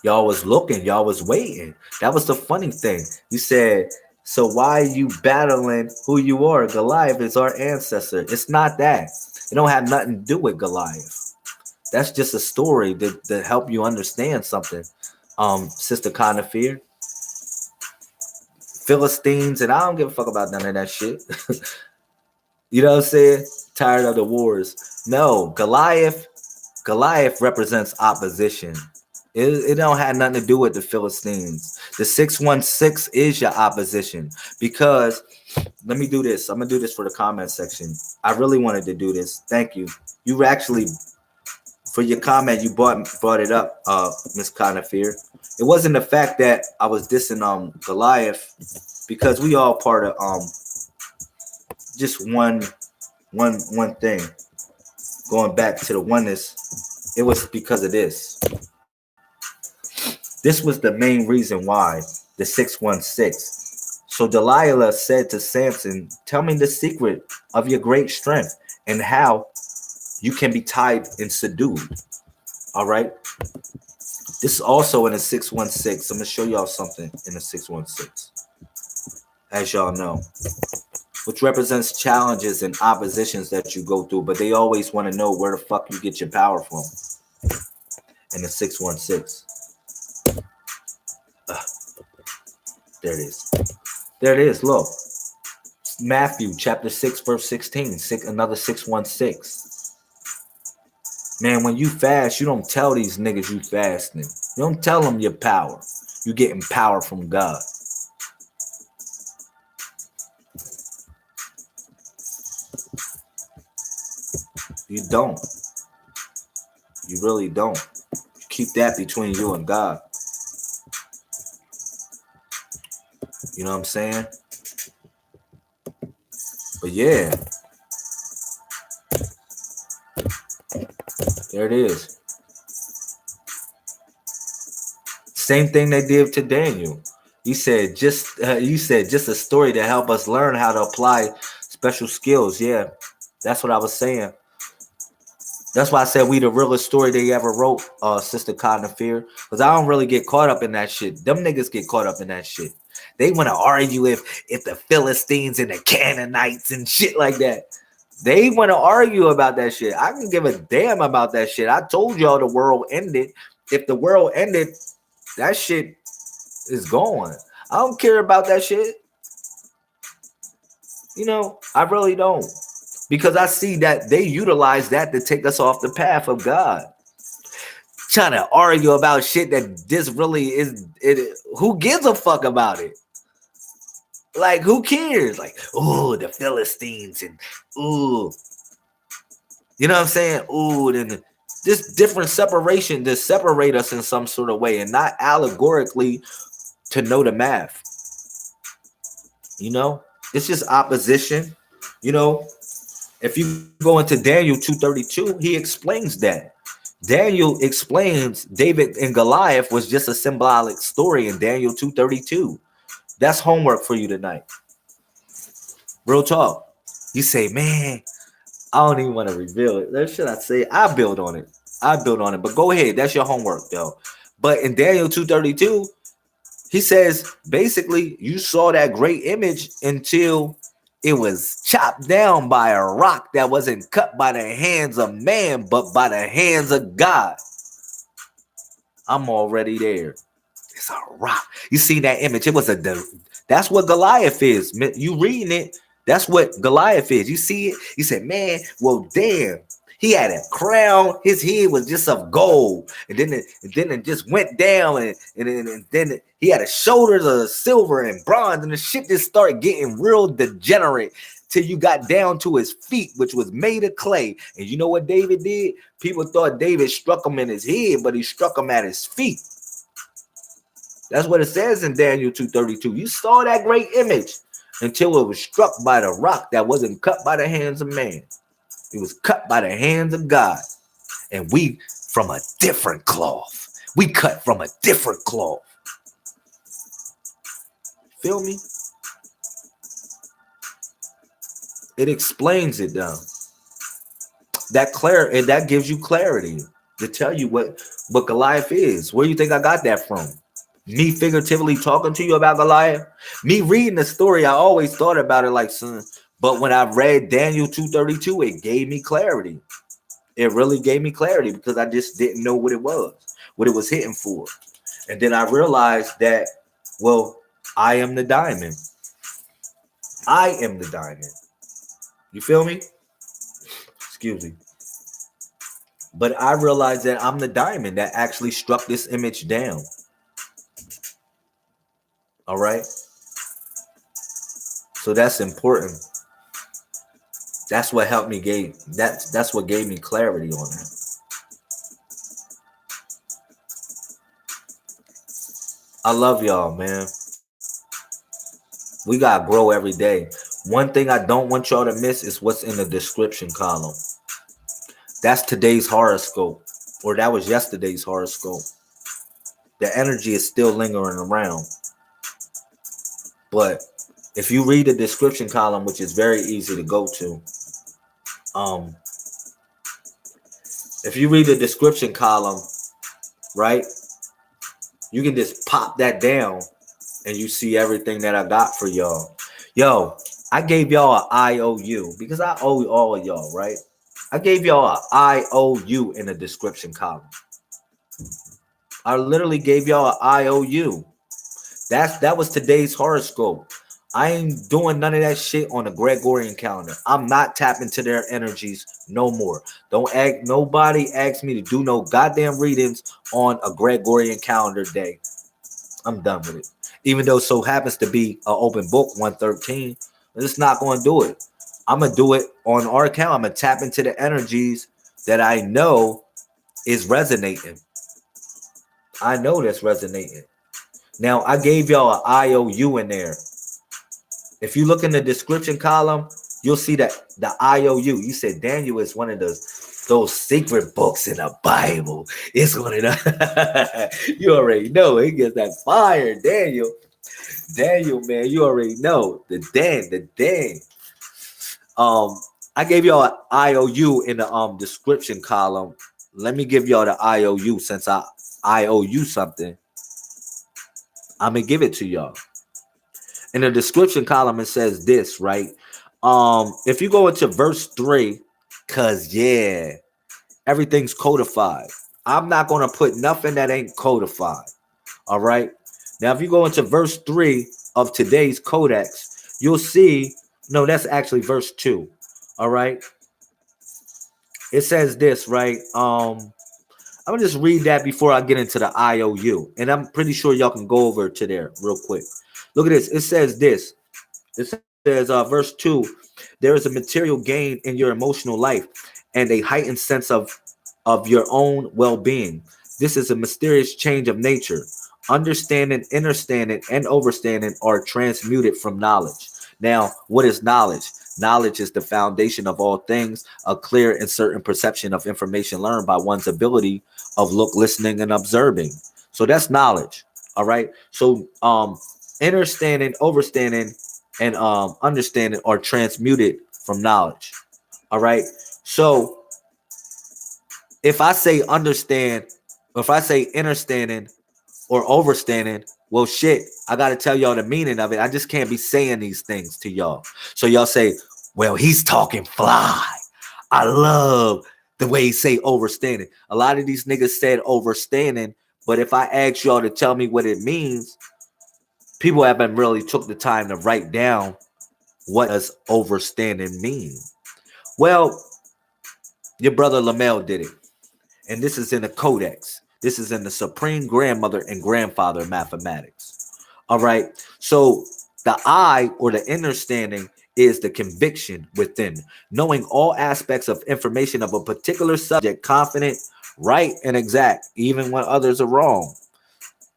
Y'all was looking, y'all was waiting. That was the funny thing. You said, so why are you battling who you are? Goliath is our ancestor. It's not that. It don't have nothing to do with Goliath. That's just a story to help you understand something. Sister Fear. Philistines, and I don't give a fuck about none of that shit. You know what I'm saying? Tired of the wars. No, Goliath represents opposition. It don't have nothing to do with the Philistines. The 616 is your opposition. Because let me do this. I'm gonna do this for the comment section. I really wanted to do this. Thank you. You actually, for your comment, you brought it up, Miss Fear. It wasn't the fact that I was dissing Goliath, because we all part of just one thing. Going back to the oneness, it was because of this. This was the main reason why the 616. So Delilah said to Samson, "Tell me the secret of your great strength and how you can be tied and subdued." All right. This is also in the 616. I'm gonna show y'all something in the 616, as y'all know, which represents challenges and oppositions that you go through, but they always want to know where the fuck you get your power from. In the 616. There it is. There it is. Look. Matthew chapter 6, verse 16. Another 616. Man, when you fast, you don't tell these niggas you fasting. You don't tell them your power. You getting power from God. You don't. You really don't. Keep that between you and God. You know what I'm saying? But yeah. There it is. Same thing they did to Daniel. You said just a story to help us learn how to apply special skills. Yeah, that's what I was saying. That's why I said we the realest story they ever wrote, Sister Fear. Because I don't really get caught up in that shit. Them niggas get caught up in that shit. They want to argue if the Philistines and the Canaanites and shit like that. They want to argue about that shit. I can give a damn about that shit. I told y'all the world ended. If the world ended, that shit is gone. I don't care about that shit. You know, I really don't. Because I see that they utilize that to take us off the path of God. Trying to argue about shit that this really is. Who gives a fuck about it? Like, who cares? Like, oh, the Philistines and ooh. You know what I'm saying? Ooh, then this different separation to separate us in some sort of way and not allegorically to know the math. You know? It's just opposition. You know? If you go into Daniel 2:32, he explains that. Daniel explains David and Goliath was just a symbolic story in Daniel 2:32. That's homework for you tonight. Real talk. You say, man, I don't even want to reveal it. What should I say? I build on it. But go ahead. That's your homework, though. But in Daniel 2:32, he says, basically, you saw that great image until it was chopped down by a rock that wasn't cut by the hands of man, but by the hands of God. I'm already there. It's a rock. You see that image? It was that's what Goliath is. You reading it? That's what Goliath is. You see it? He said, man, well, damn. He had a crown. His head was just of gold. And then it just went down. And then he had a shoulders of silver and bronze. And the shit just started getting real degenerate till you got down to his feet, which was made of clay. And you know what David did? People thought David struck him in his head, but he struck him at his feet. That's what it says in Daniel 2:32. You saw that great image until it was struck by the rock that wasn't cut by the hands of man. It was cut by the hands of God. And we from a different cloth. We cut from a different cloth. Feel me? It explains it down. That gives you clarity to tell you what Goliath is. Where do you think I got that from? Me figuratively talking to you about Goliath? Me reading the story, I always thought about it like, son, But when I read Daniel 2:32, it gave me clarity. It really gave me clarity because I just didn't know what it was hitting for. And then I realized that, well, I am the diamond. I am the diamond. You feel me? Excuse me. But I realized that I'm the diamond that actually struck this image down. All right. So that's important. That's what helped me that's what gave me clarity on that. I love y'all, man. We gotta grow every day. One thing I don't want y'all to miss is what's in the description column. That's today's horoscope, or that was yesterday's horoscope. The energy is still lingering around. But if you read the description column, which is very easy to go to, if you read the description column, right, you can just pop that down and you see everything that I got for y'all. Yo, I gave y'all an IOU because I owe all of y'all, right? I gave y'all an IOU in the description column. I literally gave y'all an IOU. That was today's horoscope. I ain't doing none of that shit on the Gregorian calendar. I'm not tapping to their energies no more. Nobody ask me to do no goddamn readings on a Gregorian calendar day. I'm done with it. Even though it so happens to be an open book 113, it's not going to do it. I'm going to do it on our account. I'm going to tap into the energies that I know is resonating. I know that's resonating. Now, I gave y'all an IOU in there. If you look in the description column, you'll see that the IOU. You said Daniel is one of those secret books in the Bible. It's one of the you already know it gets that fire, Daniel. Daniel, man, you already know the Dan. I gave y'all an IOU in the description column. Let me give y'all the IOU since I owe you something. I'm gonna give it to y'all. In the description column, it says this, right? If you go into verse 3, cause yeah, everything's codified. I'm not gonna put nothing that ain't codified. All right. Now, if you go into verse 3 of today's codex, you'll see, no, that's actually verse 2. All right. It says this, right? I'm gonna just read that before I get into the IOU, and I'm pretty sure y'all can go over to there real quick. Look at this. It says this. It says, verse 2, there is a material gain in your emotional life and a heightened sense of your own well-being. This is a mysterious change of nature. Understanding, understanding, and overstanding are transmuted from knowledge. Now, what is knowledge? Knowledge is the foundation of all things, a clear and certain perception of information learned by one's ability of look, listening, and observing. So that's knowledge. All right. So understanding, overstanding, and understanding are transmuted from knowledge. All right. So if I say understand, if I say understanding or overstanding, well, shit, I got to tell y'all the meaning of it. I just can't be saying these things to y'all. So y'all say, well, he's talking fly. I love the way he say overstanding. A lot of these niggas said overstanding, but if I ask y'all to tell me what it means, people haven't really took the time to write down what does overstanding mean. Well, your brother Lamel did it. And this is in the codex. This is in the supreme grandmother and grandfather mathematics. All right. So the I, or the understanding, is the conviction within, knowing all aspects of information of a particular subject, confident, right, and exact, even when others are wrong.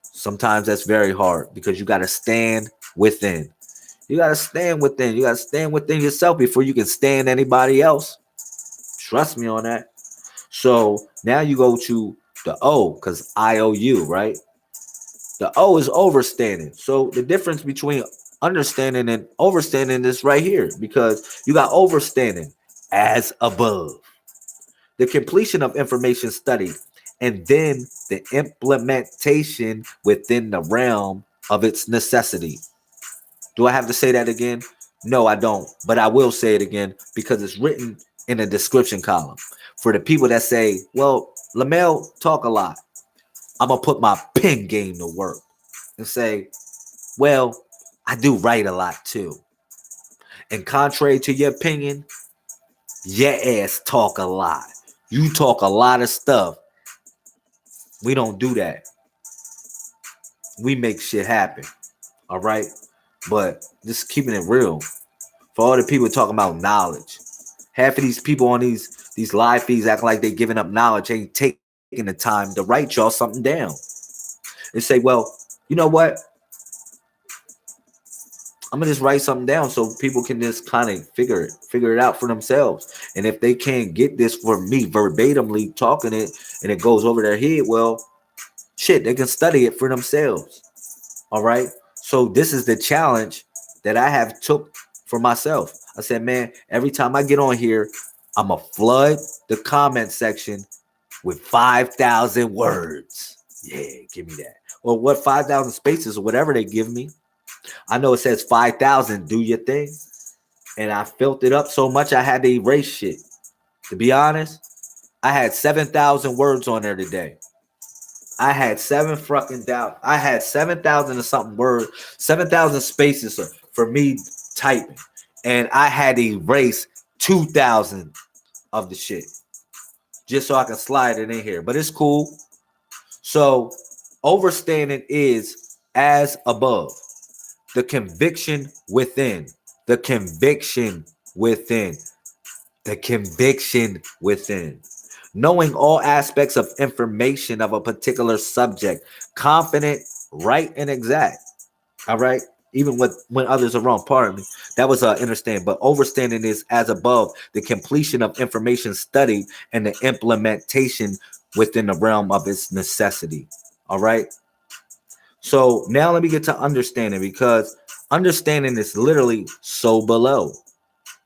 Sometimes that's very hard because you got to stand within. You got to stand within. You got to stand within yourself before you can stand anybody else. Trust me on that. So now you go to the O, because IOU, right? The O is overstanding. So the difference between understanding and overstanding is right here, because you got overstanding as above. The completion of information studied, and then the implementation within the realm of its necessity. Do I have to say that again? No, I don't. But I will say it again because it's written in the description column. For the people that say, well, Lamel talk a lot, I'm going to put my pen game to work and say, well, I do write a lot too. And contrary to your opinion, your ass talk a lot. You talk a lot of stuff. We don't do that. We make shit happen. All right? But just keeping it real. For all the people talking about knowledge. Half of these people on these live feeds acting like they giving up knowledge, ain't taking the time to write y'all something down. And say, well, you know what? I'm gonna just write something down so people can just kind of figure it out for themselves. And if they can't get this from me verbatimly talking it and it goes over their head, well, shit, they can study it for themselves. All right. So this is the challenge that I have took for myself. I said, man, every time I get on here, I'm gonna flood the comment section with 5,000 words. Yeah, give me that. Or what 5,000 spaces or whatever they give me. I know it says 5,000, do your thing. And I filled it up so much I had to erase shit. To be honest, I had 7,000 words on there today. I had 7,000 or something words, 7,000 spaces for me typing. And I had to erase 2,000 of the shit just so I can slide it in here. But it's cool. So overstanding is as above. The conviction within. The conviction within. The conviction within. Knowing all aspects of information of a particular subject. Confident, right, and exact. All right? Even when others are wrong. Pardon me. That was understanding. But overstanding is as above. The completion of information studied and the implementation within the realm of its necessity. All right? So now let me get to understanding, because understanding is literally so below.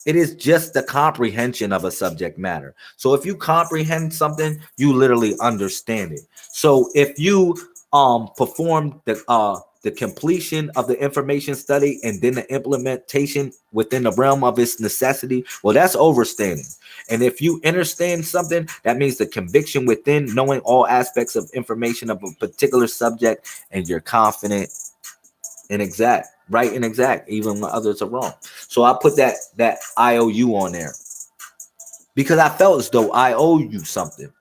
It is just the comprehension of a subject matter. So if you comprehend something, you literally understand it. So if you perform the completion of the information study and then the implementation within the realm of its necessity, well, that's overstanding. And if you understand something, that means the conviction within, knowing all aspects of information of a particular subject, and you're confident and exact, right and exact, even when others are wrong. So I put that IOU on there because I felt as though I owe you something.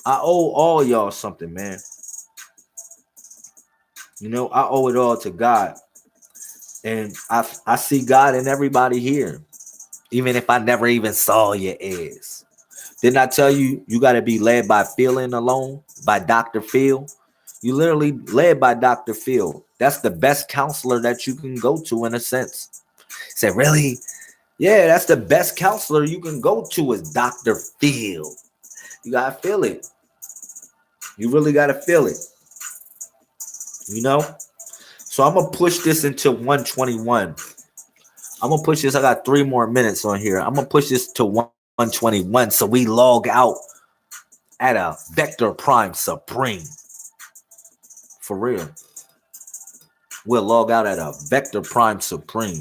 I owe all y'all something, man. You know, I owe it all to God. And I see God in everybody here, even if I never even saw your ass. Didn't I tell you you got to be led by feeling alone, by Dr. Phil? You literally led by Dr. Phil. That's the best counselor that you can go to, in a sense. Said, really? Yeah, that's the best counselor you can go to is Dr. Phil. You got to feel it. You really got to feel it. You know? So I'm going to push this into 121. I'm going to push this. I got 3 more minutes on here. I'm going to push this to 121 so we log out at a vector prime supreme. For real. We'll log out at a vector prime supreme.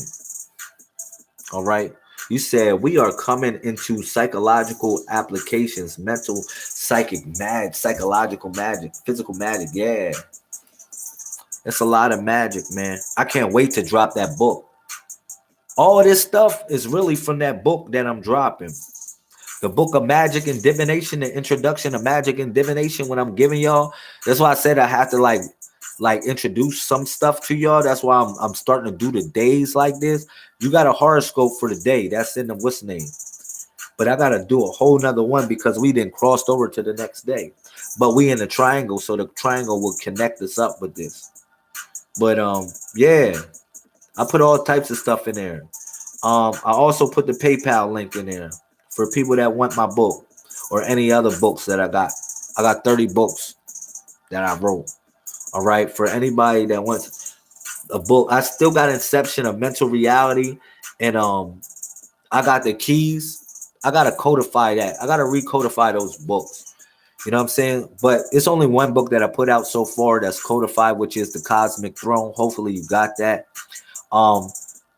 All right. You said we are coming into psychological applications, mental, psychic, psychological magic, physical magic. Yeah. It's a lot of magic, man. I can't wait to drop that book. All of this stuff is really from that book that I'm dropping. The book of magic and divination, the introduction to magic and divination, when I'm giving y'all. That's why I said I have to like introduce some stuff to y'all. That's why I'm starting to do the days like this. You got a horoscope for the day. That's in the what's name. But I got to do a whole nother one because we didn't crossed over to the next day. But we in the triangle, so the triangle will connect us up with this. But yeah, I put all types of stuff in there. I also put the PayPal link in there for people that want my book or any other books that I got. I got 30 books that I wrote. All right, for anybody that wants a book, I still got Inception of Mental Reality, and I got the keys. I gotta codify that. I gotta recodify those books. You know what I'm saying? But it's only one book that I put out so far that's codified, which is The Cosmic Throne. Hopefully you got that.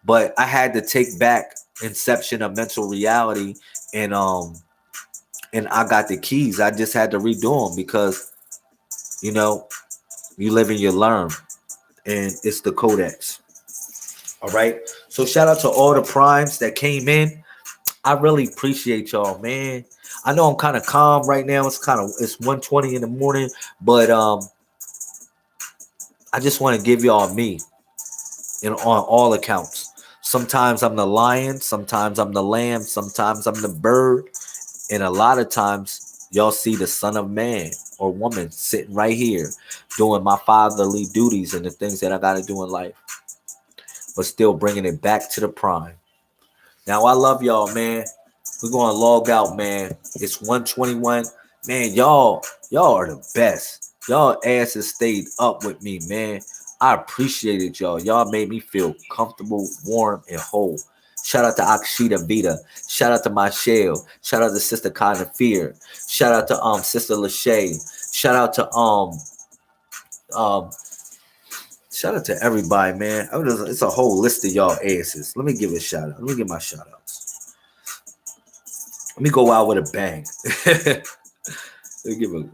but I had to take back inception of mental reality, and I got the keys. I just had to redo them because you know you live and you learn, and it's the codex. All right. So shout out to all the primes that came in. I really appreciate y'all, man. I know I'm kind of calm right now. It's 1:20 in the morning, but I just want to give y'all me, on all accounts. Sometimes I'm the lion, sometimes I'm the lamb, sometimes I'm the bird, and a lot of times y'all see the son of man or woman sitting right here doing my fatherly duties and the things that I got to do in life, but still bringing it back to the prime. Now I love y'all, man. We're gonna log out, man. It's 1:21. Man, y'all are the best. Y'all asses stayed up with me, man. I appreciated y'all. Y'all made me feel comfortable, warm, and whole. Shout out to Akshita Vita. Shout out to Michelle. Shout out to Sister Kind of Fear. Shout out to Sister Lachey. Shout out to um shout out to everybody, man. It's a whole list of y'all asses. Let me give a shout out. Let me give my shout outs. Let me go out with a bang. Let me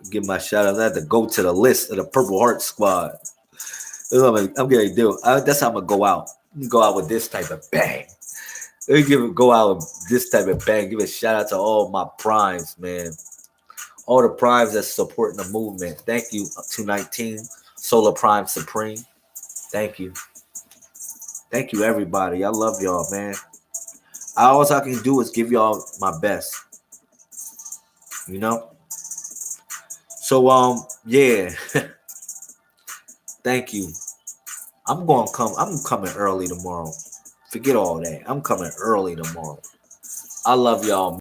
give my shout out. I had to go to the list of the Purple Heart Squad. That's what I'm gonna do. That's how I'm gonna go out. Let me go out with this type of bang. Let me go out with this type of bang. Give a shout out to all my primes, man. All the primes that's supporting the movement. Thank you, 219 Solar Prime Supreme. Thank you. Thank you, everybody. I love y'all, man. All I can do is give y'all my best. You know? So yeah. Thank you. I'm coming early tomorrow. Forget all that. I'm coming early tomorrow. I love y'all.